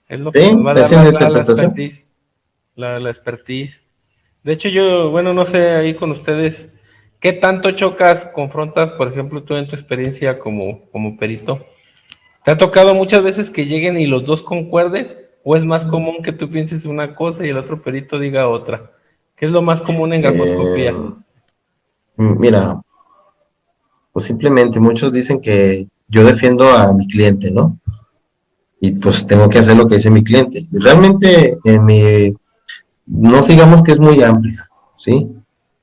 es lo que Sí, nos va a dar esa es la la interpretación. expertise. La expertise. De hecho, yo, bueno, no sé ahí con ustedes, ¿qué tanto chocas, confrontas, por ejemplo, tú en tu experiencia como perito? ¿Te ha tocado muchas veces que lleguen y los dos concuerden? ¿O es más común que tú pienses una cosa y el otro perito diga otra? ¿Qué es lo más común en grafoscopía? Mira, pues simplemente muchos dicen que yo defiendo a mi cliente, ¿no? Y pues tengo que hacer lo que dice mi cliente. Y realmente no digamos que es muy amplia, ¿sí?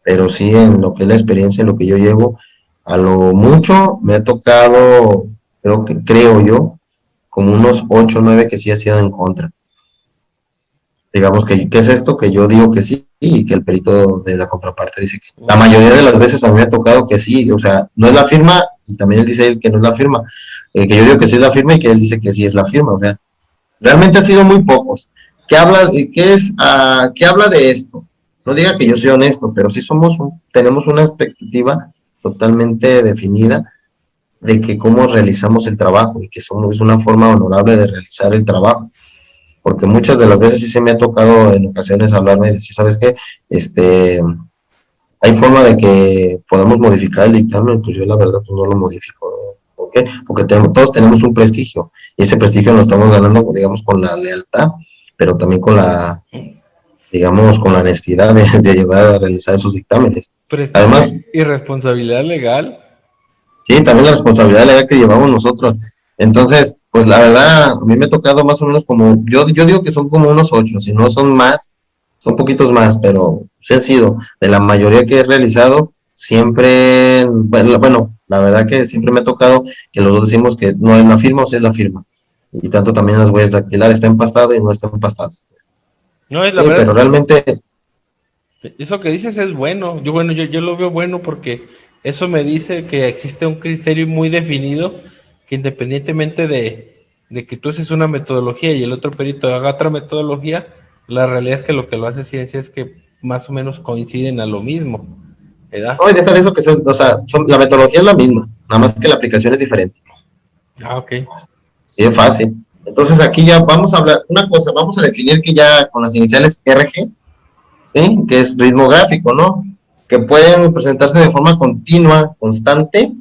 Pero sí en lo que es la experiencia, en lo que yo llevo, a lo mucho me ha tocado, creo yo, como unos 8 o 9 que sí ha sido en contra. Digamos que, ¿qué es esto? Que yo digo que sí, y que el perito de la contraparte dice que la mayoría de las veces a mí me ha tocado que sí, o sea, no es la firma y también él dice que no es la firma, que yo digo que sí es la firma y que él dice que sí es la firma, o sea, realmente han sido muy pocos. ¿Qué habla de esto? No diga que yo soy honesto, pero sí tenemos una expectativa totalmente definida de que cómo realizamos el trabajo y que es una forma honorable de realizar el trabajo. Porque muchas de las veces sí se me ha tocado en ocasiones hablarme y decir, ¿sabes qué? Hay forma de que podamos modificar el dictamen, pues yo la verdad pues no lo modifico. ¿Por qué? Porque todos tenemos un prestigio y ese prestigio lo estamos ganando, digamos, con la lealtad, pero también con la, digamos, con la honestidad de llevar a realizar esos dictámenes. Además, y responsabilidad legal. Sí, también la responsabilidad legal que llevamos nosotros. Entonces, pues la verdad, a mí me ha tocado más o menos como, yo digo que son como unos 8, si no son más, son poquitos más, pero sí han sido, de la mayoría que he realizado, siempre, bueno, la verdad que siempre me ha tocado que los dos decimos que no es la firma o sí es la firma. Y tanto también las huellas dactilares, está empastado y no está empastado. No, es la Sí, verdad. pero realmente, Eso que dices es bueno. Yo lo veo bueno porque eso me dice que existe un criterio muy definido que independientemente de que tú haces una metodología y el otro perito haga otra metodología, la realidad es que lo que lo hace ciencia es que más o menos coinciden a lo mismo, ¿verdad? no, y deja de eso que o sea, la metodología es la misma, nada más que la aplicación es diferente. Ah, ok. Sí, es fácil. Entonces aquí ya vamos a hablar, una cosa, vamos a definir que ya con las iniciales RG, ¿sí? Que es ritmo gráfico, ¿no? Que pueden presentarse de forma continua, constante,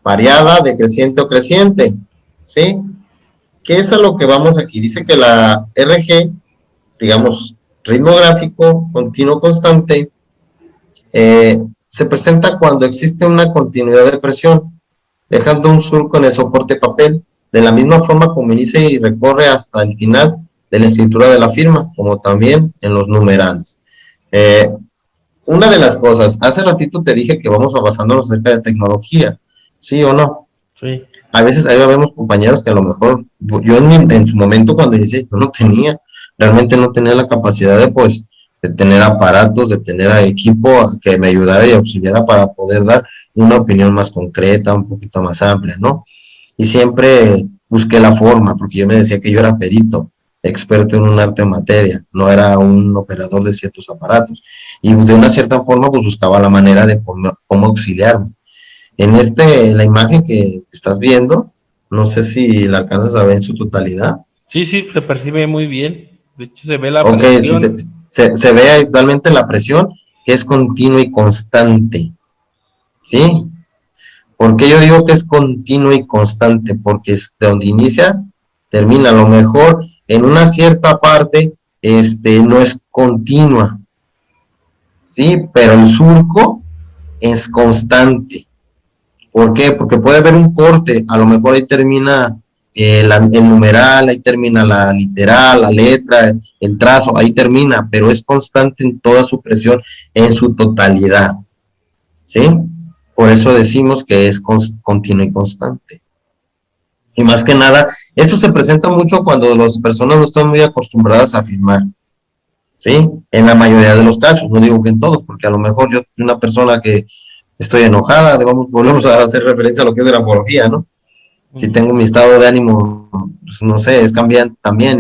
variada, decreciente o creciente, ¿sí? ¿Qué es a lo que vamos aquí? Dice que la RG, digamos, ritmo gráfico, continuo, constante, se presenta cuando existe una continuidad de presión, dejando un surco en el soporte papel, de la misma forma como inicia y recorre hasta el final de la escritura de la firma, como también en los numerales. Eh, una de las cosas, hace ratito te dije que vamos a basándonos acerca de tecnología, ¿sí o no? Sí. A veces ahí vemos compañeros que a lo mejor, yo en su momento cuando inicié, yo no tenía, realmente no tenía la capacidad de, pues, de tener aparatos, de tener equipo que me ayudara y auxiliara para poder dar una opinión más concreta, un poquito más amplia, ¿no? Y siempre busqué la forma, porque yo me decía que yo era perito, experto en un arte en materia, no era un operador de ciertos aparatos. Y de una cierta forma, pues buscaba la manera de cómo auxiliarme. La imagen que estás viendo, no sé si la alcanzas a ver en su totalidad. Sí, sí, se percibe muy bien. De hecho, se ve la Ok, si presión. se ve actualmente la presión, que es continua y constante, ¿sí? ¿Por qué yo digo que es continua y constante? Porque es de donde inicia, termina. A lo mejor en una cierta parte, no es continua, ¿sí? Pero el surco es constante. ¿Por qué? Porque puede haber un corte, a lo mejor ahí termina el numeral, ahí termina la literal, la letra, el trazo, ahí termina, pero es constante en toda su presión, en su totalidad, ¿sí? Por eso decimos que es continuo y constante. Y más que nada, esto se presenta mucho cuando las personas no están muy acostumbradas a firmar, ¿sí? En la mayoría de los casos, no digo que en todos, porque a lo mejor yo soy una persona que estoy enojada, volvemos a hacer referencia a lo que es grafología, ¿no? Si tengo mi estado de ánimo, pues, no sé, es cambiante también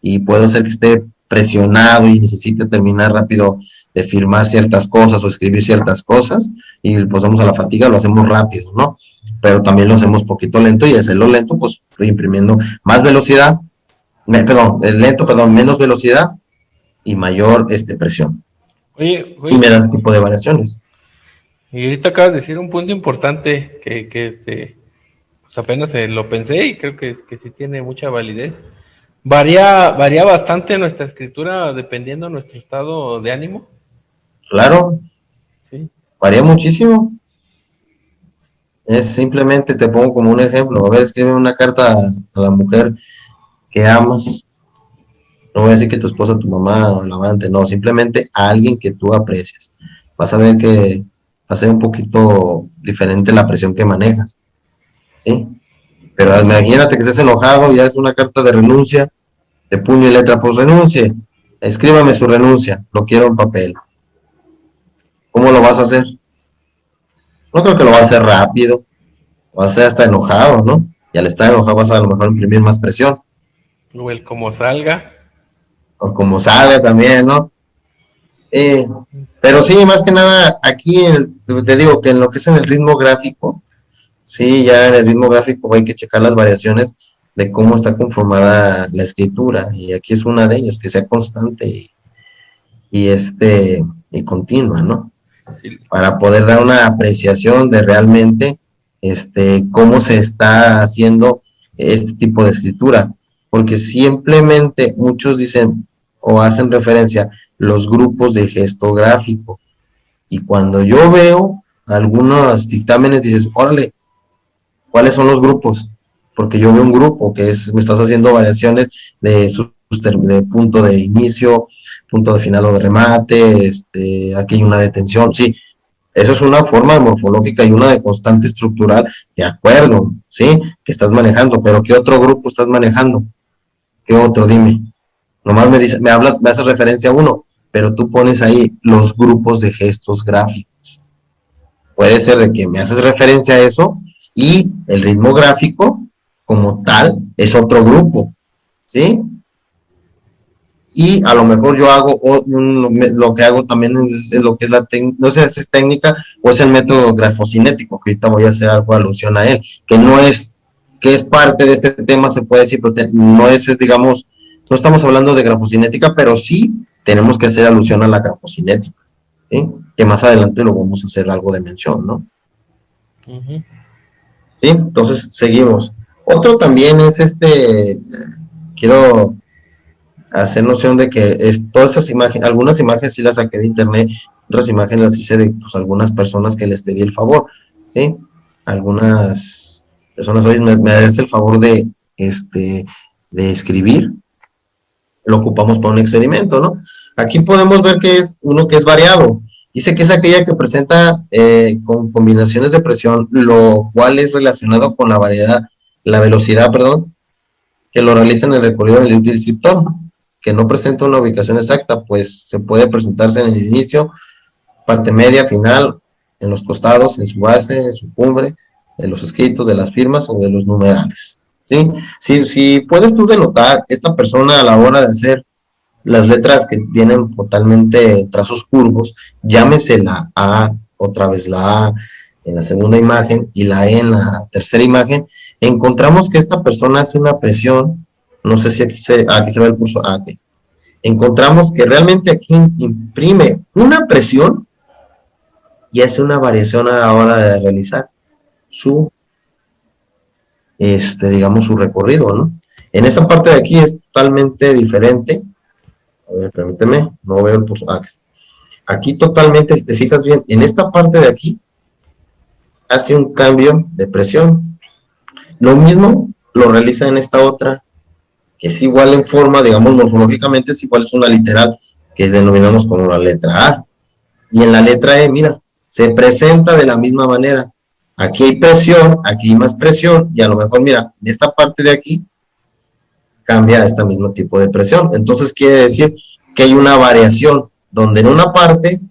y puedo ser que esté presionado y necesite terminar rápido de firmar ciertas cosas o escribir ciertas cosas y pues vamos a la fatiga, lo hacemos rápido, ¿no? Pero también lo hacemos poquito lento y hacerlo lento, pues estoy imprimiendo más velocidad, menos velocidad y mayor presión. Oye, Y me da ese tipo de variaciones. y ahorita acabas de decir un punto importante que pues apenas lo pensé y creo que sí tiene mucha validez. Varía bastante nuestra escritura dependiendo de nuestro estado de ánimo. Claro, Sí. varía muchísimo. Es simplemente, te pongo como un ejemplo, a ver, escribe una carta a la mujer que amas, no voy a decir que tu esposa, tu mamá o el amante, no, simplemente a alguien que tú aprecias. Vas a ver que va a ser un poquito diferente la presión que manejas, ¿sí? Pero imagínate que estés enojado y haces una carta de renuncia, de puño y letra, pues renuncie. escríbame su renuncia, lo quiero en papel. ¿Cómo lo vas a hacer? No creo que lo vas a hacer rápido, vas a ser hasta enojado, ¿no? Y al estar enojado vas a lo mejor imprimir más presión, O el como salga. o como sale también, ¿no? Eh, pero sí, más que nada, aquí te digo que en lo que es en el ritmo gráfico, sí, ya en el ritmo gráfico hay que checar las variaciones de cómo está conformada la escritura, y aquí es una de ellas, que sea constante y continua, ¿no? Para poder dar una apreciación de realmente cómo se está haciendo este tipo de escritura, porque simplemente muchos dicen o hacen referencia los grupos de gesto gráfico, y cuando yo veo algunos dictámenes dices, órale, ¿cuáles son los grupos? Porque yo veo un grupo que me estás haciendo variaciones de punto de inicio, punto de final o de remate, aquí hay una detención, sí, eso es una forma morfológica y una de constante estructural, de acuerdo, ¿sí? Que estás manejando, pero ¿qué otro grupo estás manejando? ¿Qué otro? Dime. Nomás me haces referencia a uno, pero tú pones ahí los grupos de gestos gráficos. Puede ser de que me haces referencia a eso y el ritmo gráfico como tal es otro grupo, ¿sí? Y a lo mejor yo hago lo que hago también es lo que es no sé si es técnica o es el método grafocinético, que ahorita voy a hacer algo alusión a él, que es parte de este tema, se puede decir, pero no es, digamos, no estamos hablando de grafocinética, pero sí tenemos que hacer alusión a la grafocinética, ¿sí? Que más adelante lo vamos a hacer algo de mención, ¿no? Uh-huh. ¿Sí? Entonces, seguimos. Otro también es quiero hacer noción de que todas esas imágenes, algunas imágenes sí las saqué de internet, otras imágenes las hice de pues, algunas personas que les pedí el favor, ¿sí? Algunas personas hoy me haces el favor de escribir, lo ocupamos para un experimento, ¿no? Aquí podemos ver que es uno que es variado, dice que es aquella que presenta con combinaciones de presión, lo cual es relacionado con la velocidad, perdón, que lo realiza en el recorrido del descriptor, que no presenta una ubicación exacta, pues se puede presentarse en el inicio, parte media, final, en los costados, en su base, en su cumbre, de los escritos, de las firmas o de los numerales. ¿Sí? Si puedes tú denotar esta persona a la hora de hacer las letras que vienen totalmente trazos curvos, llámese la A, otra vez la A en la segunda imagen y la E en la tercera imagen, encontramos que esta persona hace una presión, no sé si aquí se ve el curso, okay. Encontramos que realmente aquí imprime una presión y hace una variación a la hora de realizar su, digamos, su recorrido, ¿no? En esta parte de aquí es totalmente diferente. A ver, permíteme, no veo el curso. Aquí totalmente, si te fijas bien, en esta parte de aquí hace un cambio de presión. Lo mismo lo realiza en esta otra, que es igual en forma, digamos, morfológicamente es igual, es una literal, que denominamos como la letra A. Y en la letra E, mira, se presenta de la misma manera. Aquí hay presión, aquí hay más presión, y a lo mejor, mira, en esta parte de aquí cambia a este mismo tipo de presión. Entonces quiere decir que hay una variación, donde en una parte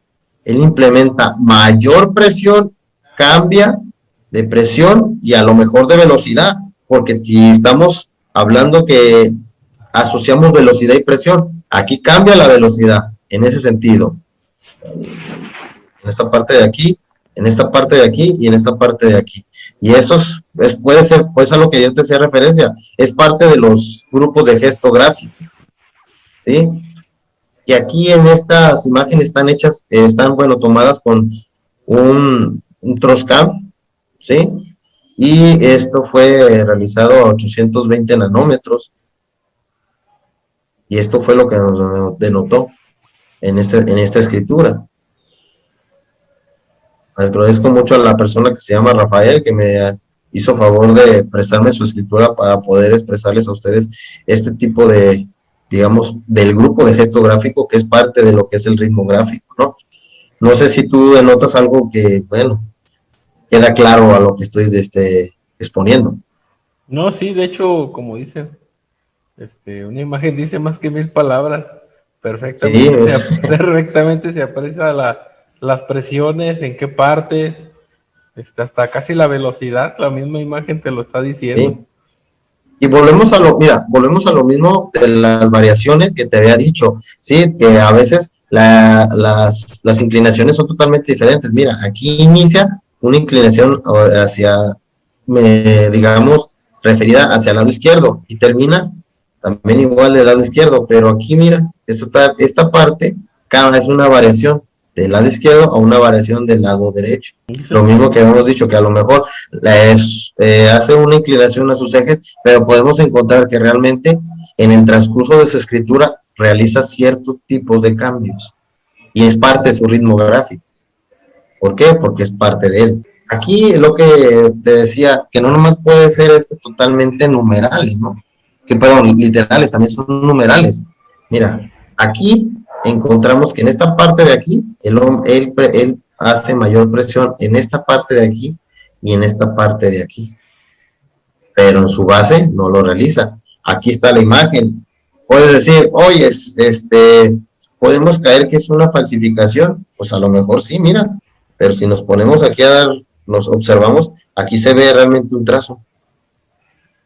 él implementa mayor presión, cambia de presión y a lo mejor de velocidad, porque si estamos hablando que asociamos velocidad y presión, aquí cambia la velocidad en ese sentido. En esta parte de aquí, en esta parte de aquí y en esta parte de aquí. Y eso puede ser, pues a lo que yo te hacía referencia, es parte de los grupos de gesto gráfico, ¿sí? Y aquí en estas imágenes están hechas, bueno, tomadas con un Troscam, ¿sí? Y esto fue realizado a 820 nanómetros. Y esto fue lo que nos denotó en esta escritura. Agradezco mucho a la persona que se llama Rafael, que me hizo favor de prestarme su escritura para poder expresarles a ustedes este tipo de, digamos, del grupo de gesto gráfico que es parte de lo que es el ritmo gráfico, ¿no? No sé si tú denotas algo que, bueno, queda claro a lo que estoy exponiendo. No, sí, de hecho, como dicen, una imagen dice más que 1000 palabras, Sí, Perfectamente se aprecia las presiones, en qué partes, hasta casi la velocidad, la misma imagen te lo está diciendo. sí. Y volvemos a lo mismo de las variaciones que te había dicho, sí, que a veces las inclinaciones son totalmente diferentes. Mira, aquí inicia una inclinación hacia, digamos, referida hacia el lado izquierdo y termina también igual del lado izquierdo, pero aquí mira, esta parte es una variación del lado izquierdo a una variación del lado derecho. Lo mismo que habíamos dicho, que a lo mejor hace una inclinación a sus ejes, pero podemos encontrar que realmente en el transcurso de su escritura realiza ciertos tipos de cambios y es parte de su ritmo gráfico. ¿Por qué? Porque es parte de él. Aquí lo que te decía, que no nomás puede ser totalmente numerales, ¿no? Que, perdón, literales, también son numerales. Mira, aquí encontramos que en esta parte de aquí, él hace mayor presión en esta parte de aquí y en esta parte de aquí. Pero en su base no lo realiza. Aquí está la imagen. Puedes decir, oye, podemos caer que es una falsificación. Pues a lo mejor sí, mira. Pero si nos ponemos aquí nos observamos, aquí se ve realmente un trazo.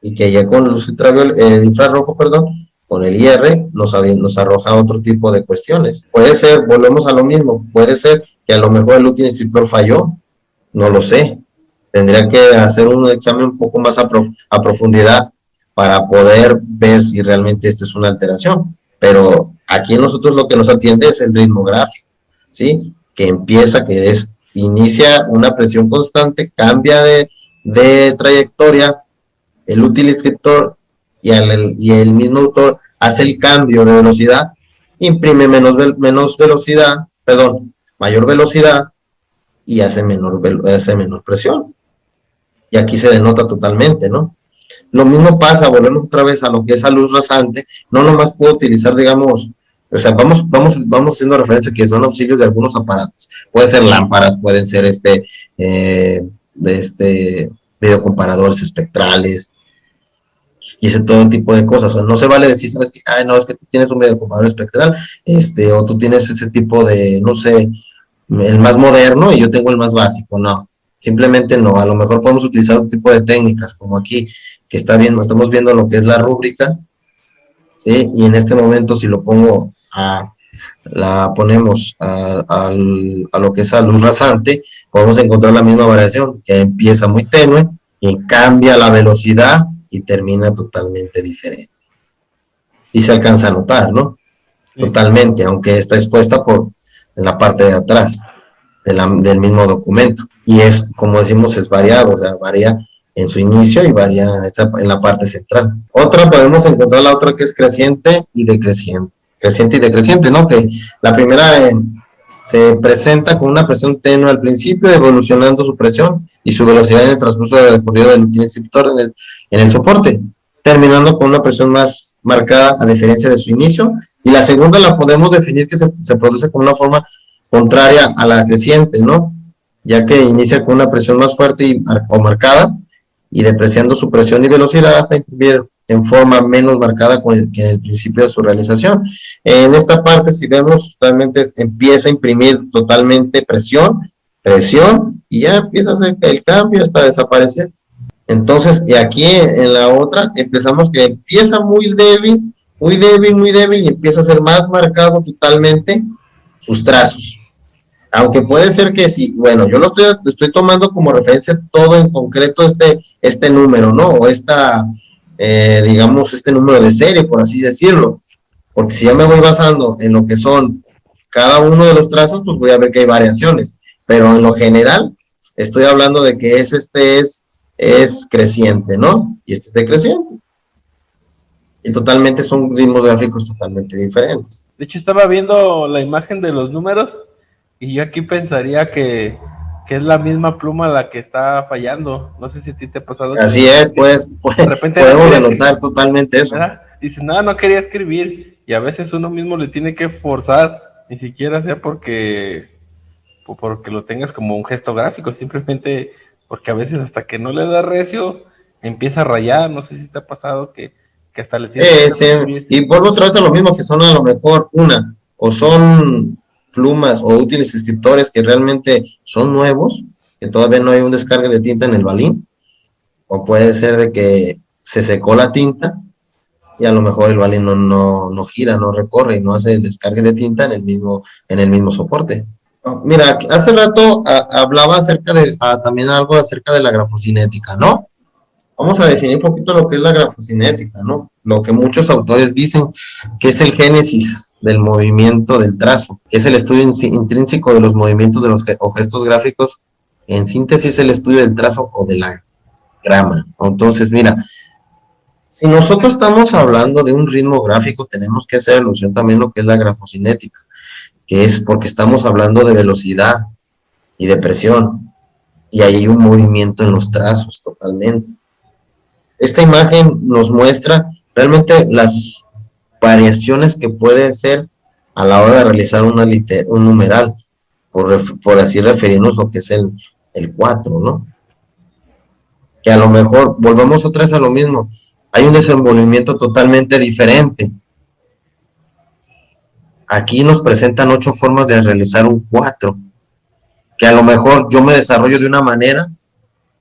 Y que ya con luz infrarrojo, perdón, con el IR nos arroja otro tipo de cuestiones. Puede ser, volvemos a lo mismo, puede ser que a lo mejor el último instructor falló, no lo sé. Tendría que hacer un examen un poco más a profundidad para poder ver si realmente esta es una alteración. Pero aquí nosotros lo que nos atiende es el ritmo gráfico, ¿sí? Que inicia una presión constante, cambia de trayectoria, el útil escritor y el mismo autor hace el cambio de velocidad, imprime menos velocidad, perdón, mayor velocidad y hace menor presión. Y aquí se denota totalmente, ¿no? Lo mismo pasa, volvemos otra vez a lo que es a luz rasante, no nomás puedo utilizar, digamos, o sea, vamos haciendo referencia que son auxilios de algunos aparatos. Pueden ser lámparas, pueden ser videocomparadores espectrales, y ese todo tipo de cosas. O sea, no se vale decir, ¿sabes qué? Ay, no, es que tú tienes un videocomparador espectral, o tú tienes ese tipo de, no sé, el más moderno y yo tengo el más básico. No, simplemente no. A lo mejor podemos utilizar otro tipo de técnicas, como aquí, que estamos viendo lo que es la rúbrica, ¿sí? Y en este momento, si lo pongo la ponemos a lo que es a luz rasante, podemos encontrar la misma variación, que empieza muy tenue y cambia la velocidad y termina totalmente diferente. Y se alcanza a notar, ¿no? Sí. Totalmente, aunque está expuesta en la parte de atrás del mismo documento. Y es, como decimos, es variado, o sea, varía en su inicio y varía en la parte central. Podemos encontrar la otra que es creciente y decreciente. Creciente y decreciente, ¿no? Que la primera se presenta con una presión tenue al principio, evolucionando su presión y su velocidad en el transcurso del recorrido del inscriptor en el soporte, terminando con una presión más marcada a diferencia de su inicio. Y la segunda la podemos definir que se produce con una forma contraria a la creciente, ¿no? Ya que inicia con una presión más fuerte o marcada y depreciando su presión y velocidad hasta imprimir en forma menos marcada que en el principio de su realización. En esta parte, si vemos, totalmente empieza a imprimir totalmente presión, y ya empieza a hacer el cambio hasta desaparecer. Entonces, y aquí en la otra, empezamos que empieza muy débil, y empieza a ser más marcado totalmente sus trazos. Aunque puede ser que sí, bueno, yo lo estoy tomando como referencia todo en concreto este número, ¿no? O digamos, este número de serie, por así decirlo. Porque si ya me voy basando en lo que son cada uno de los trazos, pues voy a ver que hay variaciones. Pero en lo general, estoy hablando de que es creciente, ¿no? Y este es decreciente. Y totalmente son ritmos gráficos totalmente diferentes. De hecho, estaba viendo la imagen de los números y yo aquí pensaría que es la misma pluma la que está fallando. No sé si a ti te ha pasado. Así es, pues de repente podemos denotar totalmente eso. Dice, no quería escribir. Y a veces uno mismo le tiene que forzar, ni siquiera sea porque lo tengas como un gesto gráfico, simplemente porque a veces hasta que no le da recio, empieza a rayar. No sé si te ha pasado que que hasta le tienes que subir. Y vuelvo otra vez a lo mismo, que son a lo mejor o son plumas o útiles escriptores que realmente son nuevos, que todavía no hay un descargue de tinta en el balín, o puede ser de que se secó la tinta y a lo mejor el balín no gira, no recorre y no hace el descargue de tinta en el mismo soporte. Mira, hace rato hablaba también algo acerca de la grafocinética, ¿no? Vamos a definir un poquito lo que es la grafocinética, ¿no? Lo que muchos autores dicen que es el génesis del movimiento del trazo, que es el estudio intrínseco de los movimientos de los gestos gráficos, en síntesis el estudio del trazo o de la grama. Entonces, mira, si nosotros estamos hablando de un ritmo gráfico, tenemos que hacer alusión también a lo que es la grafocinética, que es porque estamos hablando de velocidad y de presión, y ahí hay un movimiento en los trazos totalmente. Esta imagen nos muestra realmente las variaciones que puede ser a la hora de realizar un numeral, por así referirnos lo que es el 4, ¿no? Que a lo mejor, volvemos otra vez a lo mismo, hay un desenvolvimiento totalmente diferente. Aquí nos presentan 8 formas de realizar un 4, que a lo mejor yo me desarrollo de una manera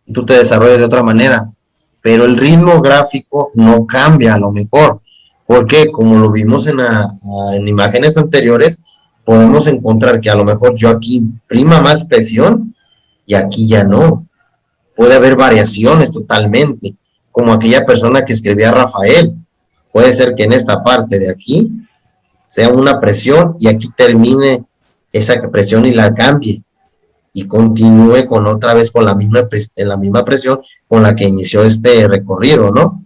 y tú te desarrollas de otra manera, pero el ritmo gráfico no cambia a lo mejor, porque como lo vimos en imágenes anteriores, podemos encontrar que a lo mejor yo aquí imprima más presión y aquí ya no. Puede haber variaciones totalmente, como aquella persona que escribía Rafael. Puede ser que en esta parte de aquí sea una presión y aquí termine esa presión y la cambie y continúe otra vez con la misma presión con la que inició este recorrido, ¿no?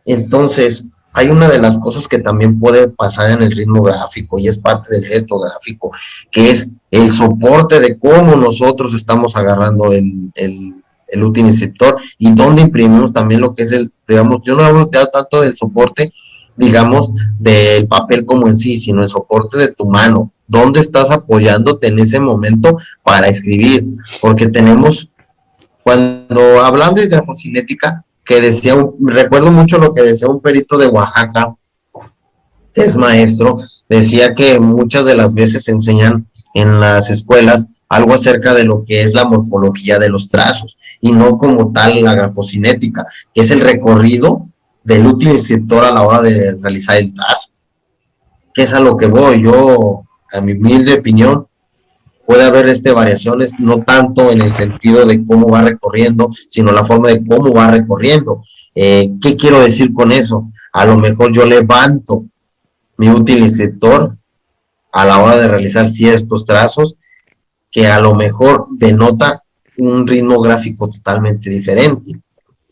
Entonces, hay una de las cosas que también puede pasar en el ritmo gráfico y es parte del gesto gráfico, que es el soporte de cómo nosotros estamos agarrando el utiliceptor y dónde imprimimos también lo que es digamos, yo no hablo tanto del soporte, digamos, del papel como en sí, sino el soporte de tu mano, dónde estás apoyándote en ese momento para escribir, porque cuando hablan de grafocinética, recuerdo mucho lo que decía un perito de Oaxaca, que es maestro, decía que muchas de las veces enseñan en las escuelas algo acerca de lo que es la morfología de los trazos, y no como tal la grafocinética, que es el recorrido del utiliceptor a la hora de realizar el trazo, que es a lo que voy. Yo, a mi humilde opinión, puede haber variaciones, no tanto en el sentido de cómo va recorriendo, sino la forma de cómo va recorriendo. ¿Qué quiero decir con eso? A lo mejor yo levanto mi utiliceptor a la hora de realizar ciertos trazos que a lo mejor denota un ritmo gráfico totalmente diferente,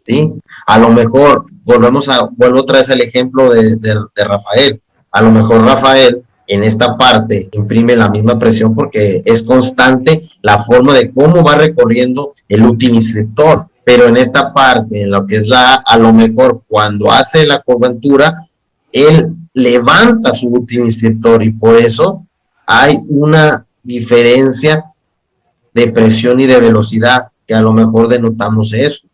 ¿sí? A lo mejor, vuelvo otra vez al ejemplo de Rafael. A lo mejor Rafael en esta parte imprime la misma presión porque es constante la forma de cómo va recorriendo el utiliceptor, pero en esta parte, en lo que es a lo mejor cuando hace la curvatura, él levanta su utiliceptor y por eso hay una diferencia de presión y de velocidad, que a lo mejor denotamos eso,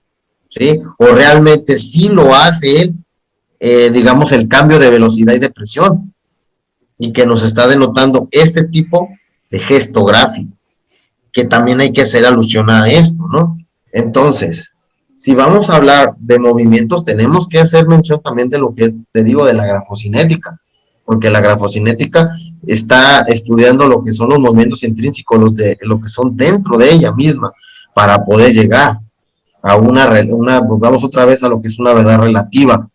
¿sí? O realmente sí lo hace él, digamos, el cambio de velocidad y de presión, y que nos está denotando este tipo de gesto gráfico, que también hay que hacer alusión a esto, ¿no? Entonces, si vamos a hablar de movimientos, tenemos que hacer mención también de lo que te digo de la grafocinética, porque la grafocinética está estudiando lo que son los movimientos intrínsecos, lo que son dentro de ella misma, para poder llegar a vamos otra vez a lo que es una verdad relativa.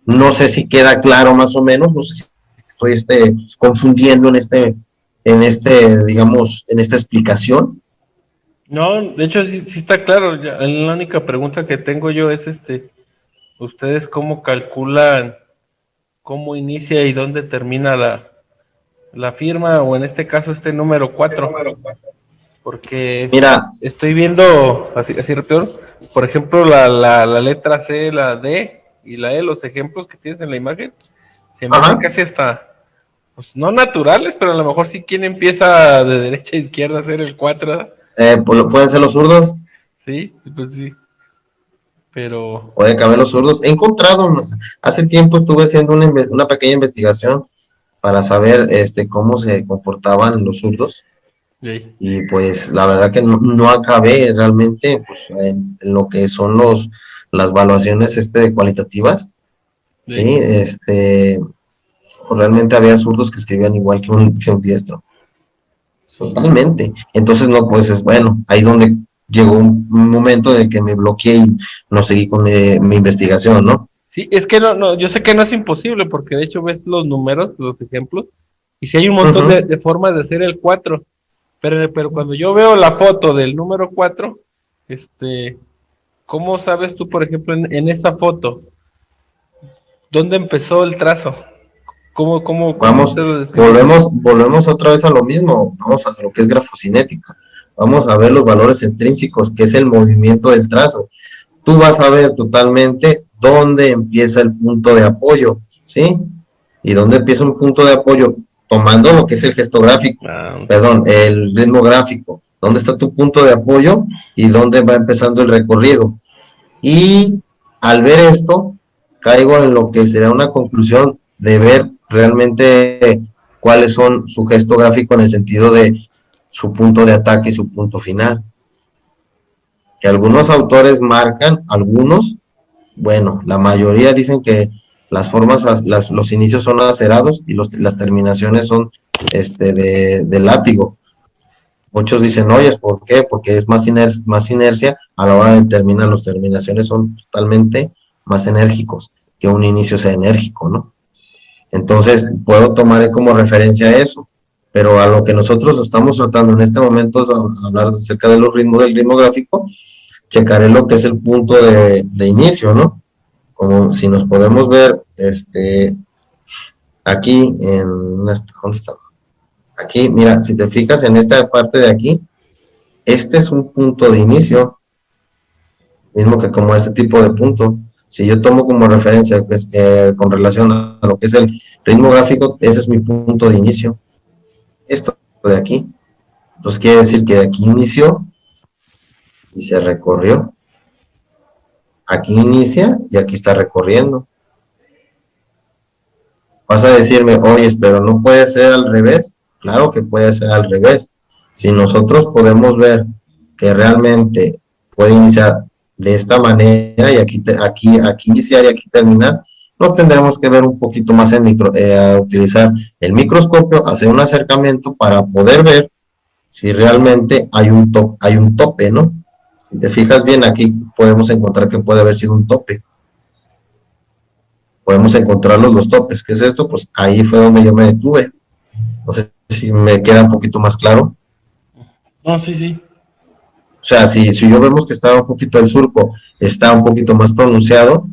No sé si queda claro más o menos, no sé si estoy confundiendo digamos, en esta explicación. No, de hecho sí está claro. La única pregunta que tengo yo es ¿ustedes cómo calculan cómo inicia y dónde termina la firma, o en este caso número 4? Porque mira, estoy viendo así rápido, por ejemplo, la letra C, la D y la E, los ejemplos que tienes en la imagen, se me hacen casi hasta, pues no naturales, pero a lo mejor sí quien empieza de derecha a izquierda a hacer el 4. ¿Pueden ser los zurdos? Sí, pues sí. pero... Puede caber los zurdos. He encontrado, hace tiempo estuve haciendo una pequeña investigación para saber cómo se comportaban los zurdos. Sí. Y pues la verdad que no acabé realmente pues, en lo que son las evaluaciones cualitativas. Sí, pues, realmente había zurdos que escribían igual que un diestro. Totalmente. Entonces, no, pues es bueno, ahí donde llegó un momento en el que me bloqueé y no seguí con mi investigación, ¿no? Sí, es que no, yo sé que no es imposible, porque de hecho ves los números, los ejemplos, y sí hay un montón Uh-huh. de formas de hacer el 4, pero cuando yo veo la foto del número 4, ¿cómo sabes tú, por ejemplo, en esa foto, dónde empezó el trazo? ¿Cómo Vamos, usted lo describe? volvemos otra vez a lo mismo, vamos a lo que es grafocinética, vamos a ver los valores extrínsecos, que es el movimiento del trazo. Tú vas a ver totalmente dónde empieza el punto de apoyo, ¿sí? Y dónde empieza un punto de apoyo, tomando lo que es el gesto gráfico, perdón, el ritmo gráfico, dónde está tu punto de apoyo y dónde va empezando el recorrido. Y al ver esto, caigo en lo que será una conclusión de ver realmente cuáles son su gesto gráfico en el sentido de su punto de ataque y su punto final. Que algunos autores marcan, algunos, bueno, la mayoría dicen que las formas, los inicios son acerados y las terminaciones son de látigo. Muchos dicen, oye, ¿por qué? Porque es más inercia a la hora de terminar. Las terminaciones son totalmente más enérgicos, que un inicio sea enérgico, ¿no? Entonces, puedo tomar como referencia eso, pero a lo que nosotros estamos tratando en este momento es hablar acerca de los ritmos del ritmo gráfico, checaré lo que es el punto de inicio, ¿no? Como si nos podemos ver, aquí, ¿dónde está? Aquí, mira, si te fijas en esta parte de aquí, este es un punto de inicio, mismo que como este tipo de punto. Si yo tomo como referencia pues, con relación a lo que es el ritmo gráfico, ese es mi punto de inicio. Esto de aquí. Entonces quiere decir que de aquí inició y se recorrió. Aquí inicia y aquí está recorriendo. Vas a decirme, oye, pero no puede ser al revés. Claro que puede ser al revés. Si nosotros podemos ver que realmente puede iniciar de esta manera y aquí iniciar y aquí terminar, nos tendremos que ver un poquito más a utilizar el microscopio, hacer un acercamiento para poder ver si realmente hay un tope, ¿no? Si te fijas bien, aquí podemos encontrar que puede haber sido un tope. Podemos encontrar los topes. ¿Qué es esto? Pues ahí fue donde yo me detuve. No sé si me queda un poquito más claro. No, sí. O sea, si yo vemos que está un poquito el surco, está un poquito más pronunciado,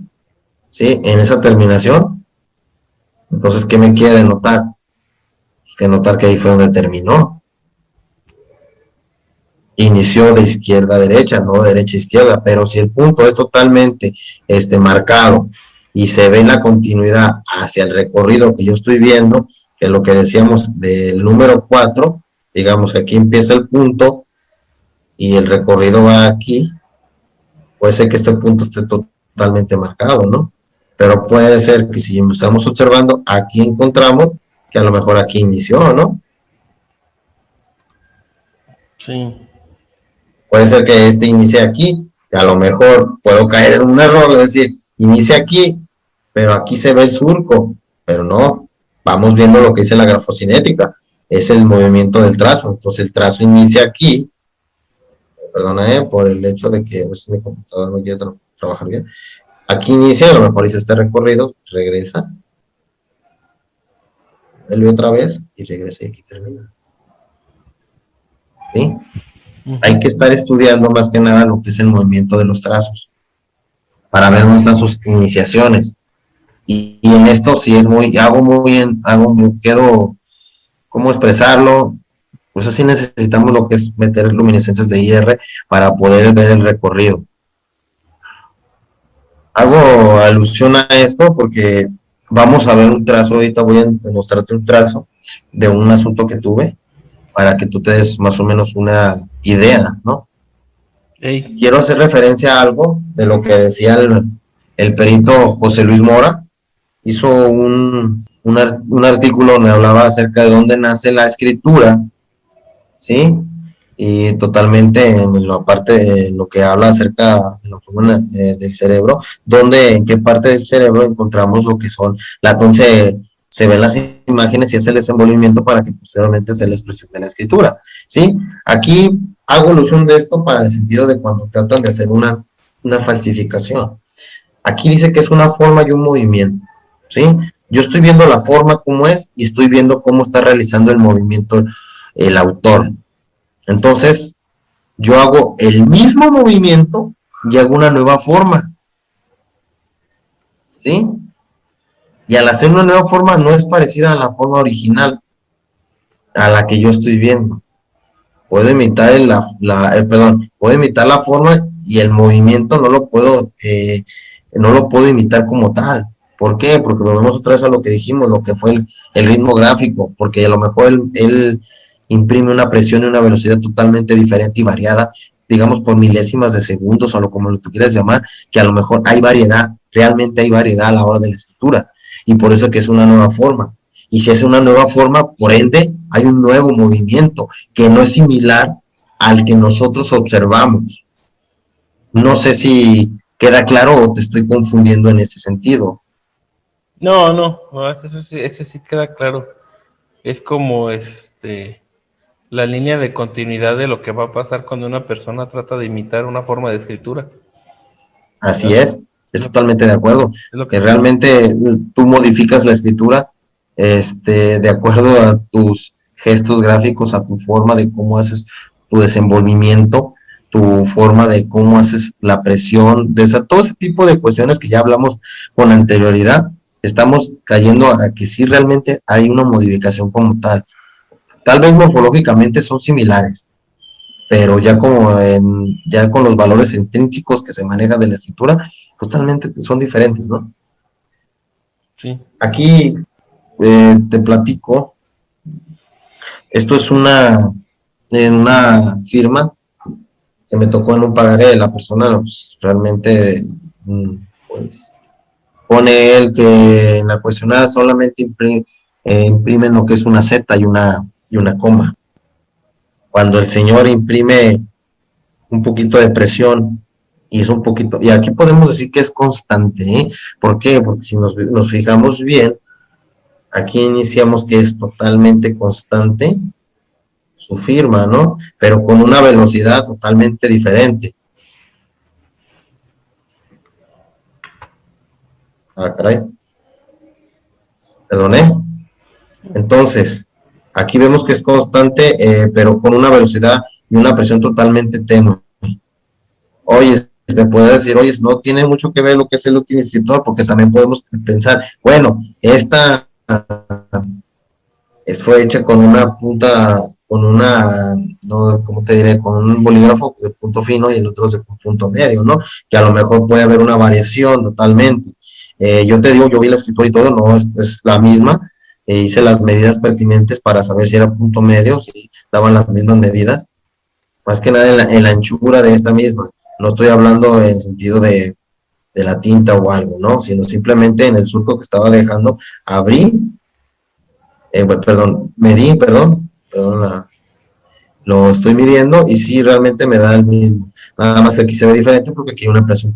¿sí? En esa terminación, entonces, ¿qué me quiere notar? Pues que notar que ahí fue donde terminó. Inició de izquierda a derecha, no de derecha a izquierda, pero si el punto es totalmente marcado y se ve la continuidad hacia el recorrido que yo estoy viendo, que es lo que decíamos del número 4, digamos que aquí empieza el punto y el recorrido va aquí, puede ser que este punto esté totalmente marcado, ¿no? Pero puede ser que si estamos observando, aquí encontramos que a lo mejor aquí inició, ¿no? Sí. Puede ser que inicie aquí, que a lo mejor puedo caer en un error, es decir, inicia aquí, pero aquí se ve el surco, pero no, vamos viendo lo que dice la grafocinética, es el movimiento del trazo, entonces el trazo inicia aquí, perdona, por el hecho de que a veces mi computadora no quiere trabajar bien, aquí inicia, a lo mejor hizo este recorrido, regresa, vuelve otra vez y regresa y aquí termina. ¿Sí? Hay que estar estudiando más que nada lo que es el movimiento de los trazos para ver dónde están sus iniciaciones. Y en esto sí es quedo, ¿cómo expresarlo? Pues así necesitamos lo que es meter luminiscencias de IR para poder ver el recorrido. Hago alusión a esto porque vamos a ver un trazo, ahorita voy a mostrarte un trazo de un asunto que tuve para que tú te des más o menos una idea, ¿no? Ey, Quiero hacer referencia a algo de lo que decía el perito José Luis Mora. Hizo un artículo donde hablaba acerca de dónde nace la escritura, ¿sí? Y totalmente en la parte, en lo que habla acerca de lo que, del cerebro, en qué parte del cerebro encontramos lo que son, donde se ven las imágenes y es el desenvolvimiento para que posteriormente sea la expresión de la escritura, ¿sí? Aquí hago alusión de esto para el sentido de cuando tratan de hacer una falsificación. Aquí dice que es una forma y un movimiento, ¿sí? Yo estoy viendo la forma como es y estoy viendo cómo está realizando el movimiento el autor. Entonces, yo hago el mismo movimiento y hago una nueva forma, ¿sí? Y al hacer una nueva forma no es parecida a la forma original, a la que yo estoy viendo. Puedo imitar puedo imitar la forma y el movimiento no lo puedo imitar como tal. ¿Por qué? Porque volvemos otra vez a lo que dijimos, lo que fue el ritmo gráfico, porque a lo mejor él imprime una presión y una velocidad totalmente diferente y variada, digamos por milésimas de segundos o como lo tú quieras llamar, que a lo mejor hay variedad, realmente hay variedad a la hora de la escritura, y por eso que es una nueva forma. Y si es una nueva forma, por ende, hay un nuevo movimiento que no es similar al que nosotros observamos. No sé si queda claro o te estoy confundiendo en ese sentido. no, eso sí queda claro. Es como la línea de continuidad de lo que va a pasar cuando una persona trata de imitar una forma de escritura. Así ¿Verdad? es totalmente de acuerdo. Es lo que Que realmente tú modificas la escritura de acuerdo a tus gestos gráficos, a tu forma de cómo haces tu desenvolvimiento, tu forma de cómo haces la presión, todo ese tipo de cuestiones que ya hablamos con anterioridad, estamos cayendo a que sí realmente hay una modificación como tal. Tal vez morfológicamente son similares, pero ya con los valores intrínsecos que se manejan de la escritura, totalmente son diferentes, ¿no? sí. Aquí te platico, esto es en una firma que me tocó en un pagaré de la persona, pues, realmente, pues, pone él que en la cuestionada solamente imprimen lo que es una Z y una coma. Cuando el señor imprime un poquito de presión y es un poquito, y aquí podemos decir que es constante, ¿eh? ¿Por qué? Porque si nos fijamos bien, aquí iniciamos que es totalmente constante su firma, ¿no? Pero con una velocidad totalmente diferente. Ah, caray. Perdoné. Entonces, aquí vemos que es constante, pero con una velocidad y una presión totalmente tenue. Oye, me puede decir, oye, no tiene mucho que ver lo que es el último escritor, porque también podemos pensar, bueno, esta fue hecha con una punta, no, ¿cómo te diré? Con un bolígrafo de punto fino y el otro de punto medio, ¿no? Que a lo mejor puede haber una variación totalmente. Yo te digo, yo vi la escritura y todo, no, es la misma. Hice las medidas pertinentes para saber si era punto medio, si daban las mismas medidas. Más que nada en la anchura de esta misma. No estoy hablando en el sentido de la tinta o algo, ¿no? Sino simplemente en el surco que estaba dejando, lo estoy midiendo y sí, realmente me da el mismo. Nada más que aquí se ve diferente porque aquí hay una presión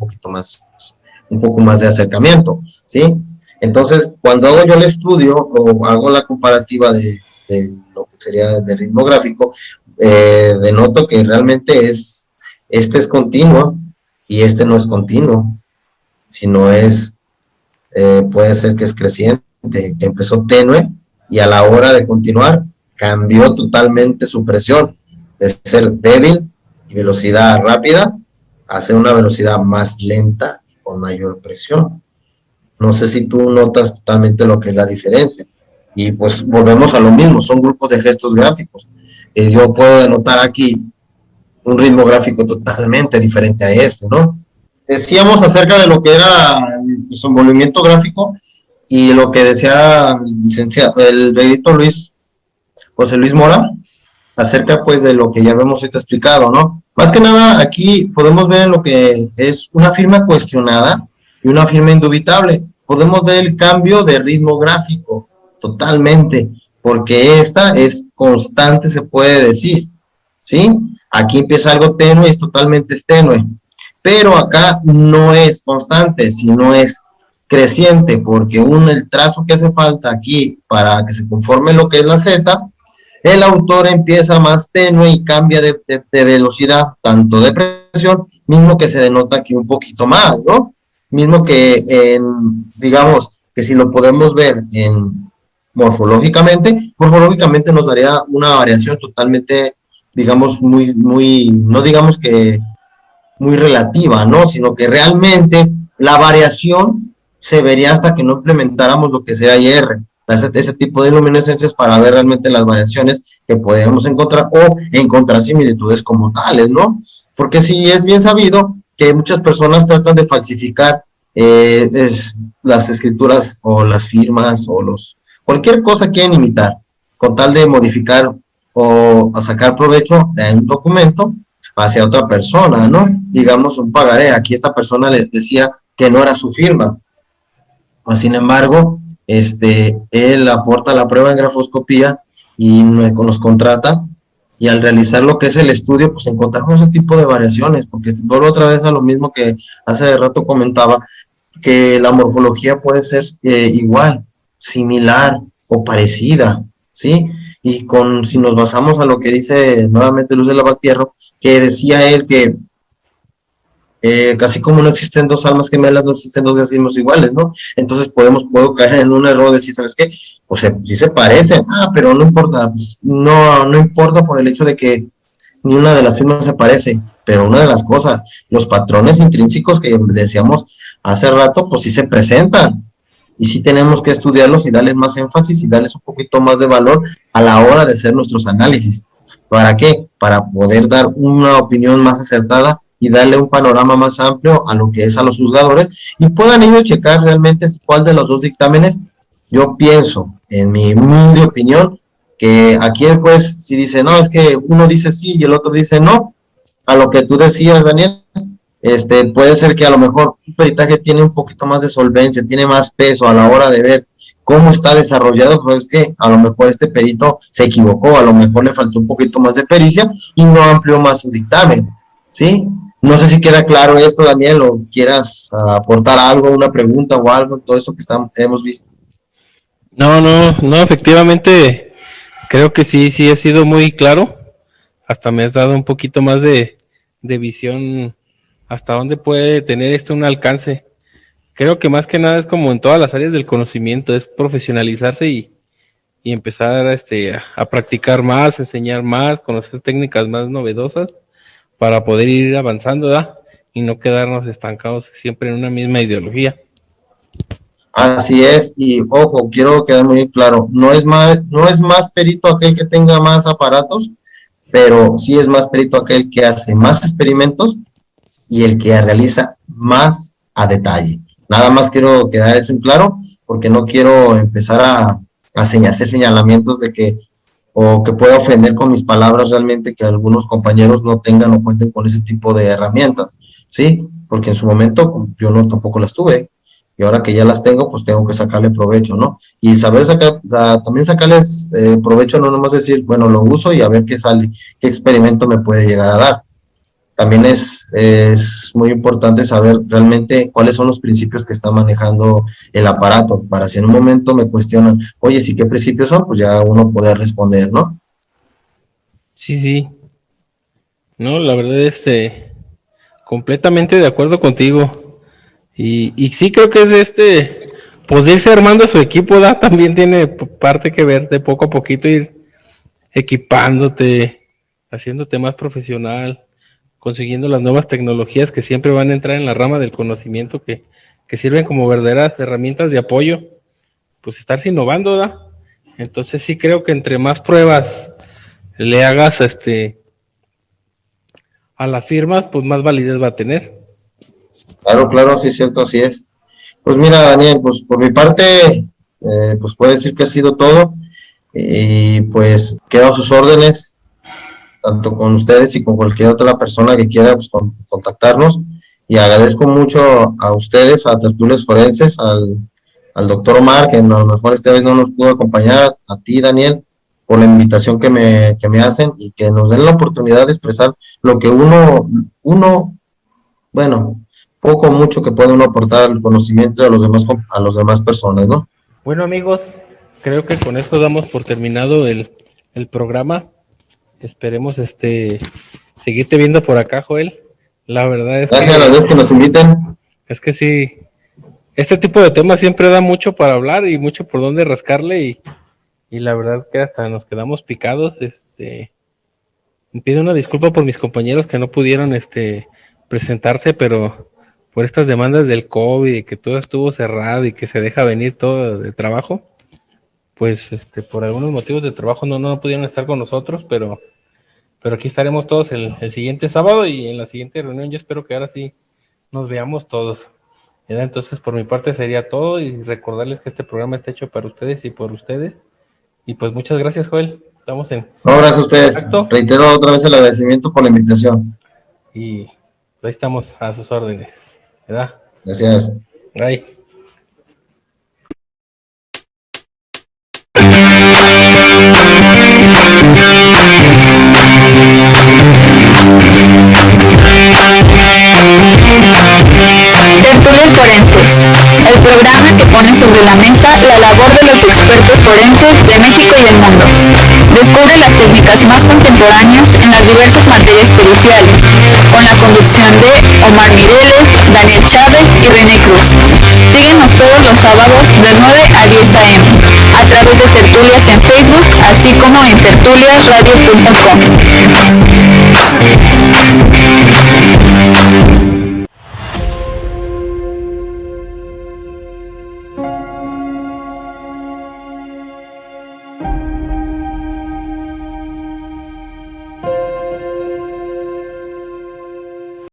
un poco más de acercamiento, ¿sí? Entonces, cuando hago yo el estudio o hago la comparativa de lo que sería de ritmo gráfico, denoto que realmente este es continuo y este no es continuo, sino puede ser que es creciente, que empezó tenue y a la hora de continuar cambió totalmente su presión de ser débil y velocidad rápida a ser una velocidad más lenta y con mayor presión. No sé si tú notas totalmente lo que es la diferencia. Y pues volvemos a lo mismo, son grupos de gestos gráficos. Yo puedo denotar aquí un ritmo gráfico totalmente diferente a este, ¿no? Decíamos acerca de lo que era el desenvolvimiento gráfico y lo que decía el edito José Luis Mora, acerca pues de lo que ya hemos explicado, ¿no? Más que nada, aquí podemos ver lo que es una firma cuestionada y una firma indubitable. Podemos ver el cambio de ritmo gráfico totalmente, porque esta es constante, se puede decir, ¿sí? Aquí empieza algo tenue y es totalmente tenue, pero acá no es constante, sino es creciente, porque el trazo que hace falta aquí para que se conforme lo que es la Z, el autor empieza más tenue y cambia de velocidad, tanto de presión, mismo que se denota aquí un poquito más, ¿no? Mismo que digamos, que si lo podemos ver morfológicamente nos daría una variación totalmente, digamos, no digamos que muy relativa, ¿no? Sino que realmente la variación se vería hasta que no implementáramos lo que sea IR, ese tipo de luminescencias para ver realmente las variaciones que podemos encontrar o encontrar similitudes como tales, ¿no? Porque sí es bien sabido que muchas personas tratan de falsificar las escrituras o las firmas o cualquier cosa quieren imitar con tal de modificar o sacar provecho de un documento hacia otra persona, ¿no? Digamos un pagaré, aquí esta persona le decía que no era su firma, sin embargo, él aporta la prueba en grafoscopía y nos contrata, y al realizar lo que es el estudio, pues encontramos ese tipo de variaciones, porque vuelvo otra vez a lo mismo que hace rato comentaba, que la morfología puede ser igual, similar o parecida, ¿sí? Y si nos basamos a lo que dice nuevamente Luis de Lavastierro, que decía él que casi como no existen dos almas gemelas, no existen dos decimos iguales, ¿no? Entonces puedo caer en un error de decir, ¿sabes qué? Pues sí se parecen, pero no importa, pues, no importa por el hecho de que ni una de las firmas se parece, pero una de las cosas, los patrones intrínsecos que decíamos hace rato, pues sí se presentan, y sí tenemos que estudiarlos y darles más énfasis y darles un poquito más de valor a la hora de hacer nuestros análisis. ¿Para qué? Para poder dar una opinión más acertada y darle un panorama más amplio a lo que es a los juzgadores y puedan ellos checar realmente cuál de los dos dictámenes. Yo pienso, en mi humilde opinión, que aquí el juez si dice, no, es que uno dice sí y el otro dice no, a lo que tú decías, Daniel, puede ser que a lo mejor un peritaje tiene un poquito más de solvencia, tiene más peso a la hora de ver cómo está desarrollado, pues es que a lo mejor este perito se equivocó, a lo mejor le faltó un poquito más de pericia y no amplió más su dictamen, ¿sí? No sé si queda claro esto, Daniel, o quieras aportar algo, una pregunta o algo, todo esto que hemos visto. No, efectivamente, creo que sí ha sido muy claro. Hasta me has dado un poquito más de visión hasta dónde puede tener esto un alcance. Creo que más que nada es como en todas las áreas del conocimiento, es profesionalizarse y empezar a practicar más, enseñar más, conocer técnicas más novedosas para poder ir avanzando, ¿verdad? Y no quedarnos estancados siempre en una misma ideología. Así es, y ojo, quiero quedar muy claro, no es más perito aquel que tenga más aparatos, pero sí es más perito aquel que hace más experimentos y el que realiza más a detalle. Nada más quiero quedar eso en claro, porque no quiero empezar a hacer señalamientos de que pueda ofender con mis palabras realmente que algunos compañeros no tengan o cuenten con ese tipo de herramientas, ¿sí? Porque en su momento yo tampoco las tuve, y ahora que ya las tengo, pues tengo que sacarle provecho, ¿no? Y saber también sacarles provecho, no nomás decir, bueno, lo uso y a ver qué sale, qué experimento me puede llegar a dar. También es muy importante saber realmente cuáles son los principios que está manejando el aparato, para si en un momento me cuestionan, oye, ¿sí qué principios son? Pues ya uno puede responder, ¿no? Sí. No, la verdad completamente de acuerdo contigo. Y sí creo que es pues irse armando su equipo, ¿da? También tiene parte que ver de poco a poquito ir equipándote, haciéndote más profesional, consiguiendo las nuevas tecnologías que siempre van a entrar en la rama del conocimiento que sirven como verdaderas herramientas de apoyo, pues estarse innovando, ¿da? Entonces sí creo que entre más pruebas le hagas a las firmas, pues más validez va a tener. Claro, sí es cierto, así es. Pues mira, Daniel, pues por mi parte, pues puedo decir que ha sido todo, y pues quedo a sus órdenes tanto con ustedes y con cualquier otra persona que quiera pues, contactarnos. Y agradezco mucho a ustedes, a Tertulias Forenses, al doctor Omar, que a lo mejor esta vez no nos pudo acompañar, a ti, Daniel, por la invitación que me hacen y que nos den la oportunidad de expresar lo que bueno, poco o mucho que puede uno aportar al conocimiento de a los demás personas, ¿no? Bueno, amigos, creo que con esto damos por terminado el programa. Esperemos seguirte viendo por acá, Joel. La verdad es Gracias a la vez que nos inviten. Es que sí, este tipo de temas siempre da mucho para hablar y mucho por dónde rascarle y la verdad que hasta nos quedamos picados. Me pido una disculpa por mis compañeros que no pudieron presentarse, pero por estas demandas del COVID y que todo estuvo cerrado y que se deja venir todo de trabajo, pues por algunos motivos de trabajo no pudieron estar con nosotros, pero aquí estaremos todos el siguiente sábado y en la siguiente reunión yo espero que ahora sí nos veamos todos. Entonces por mi parte sería todo y recordarles que este programa está hecho para ustedes y por ustedes. Y pues muchas gracias, Joel. Estamos en No, gracias a ustedes. contacto. Reitero otra vez el agradecimiento por la invitación. Y ahí estamos a sus órdenes, ¿verdad? Gracias. Bye. Tertulias Forenses, el programa que pone sobre la mesa la labor de los expertos forenses de México y el mundo. Descubre las técnicas más contemporáneas en las diversas materias periciales, con la conducción de Omar Mireles, Daniel Chávez y René Cruz. Síguenos todos los sábados de 9 a 10 a.m. a través de Tertulias en Facebook, así como en tertuliasradio.com.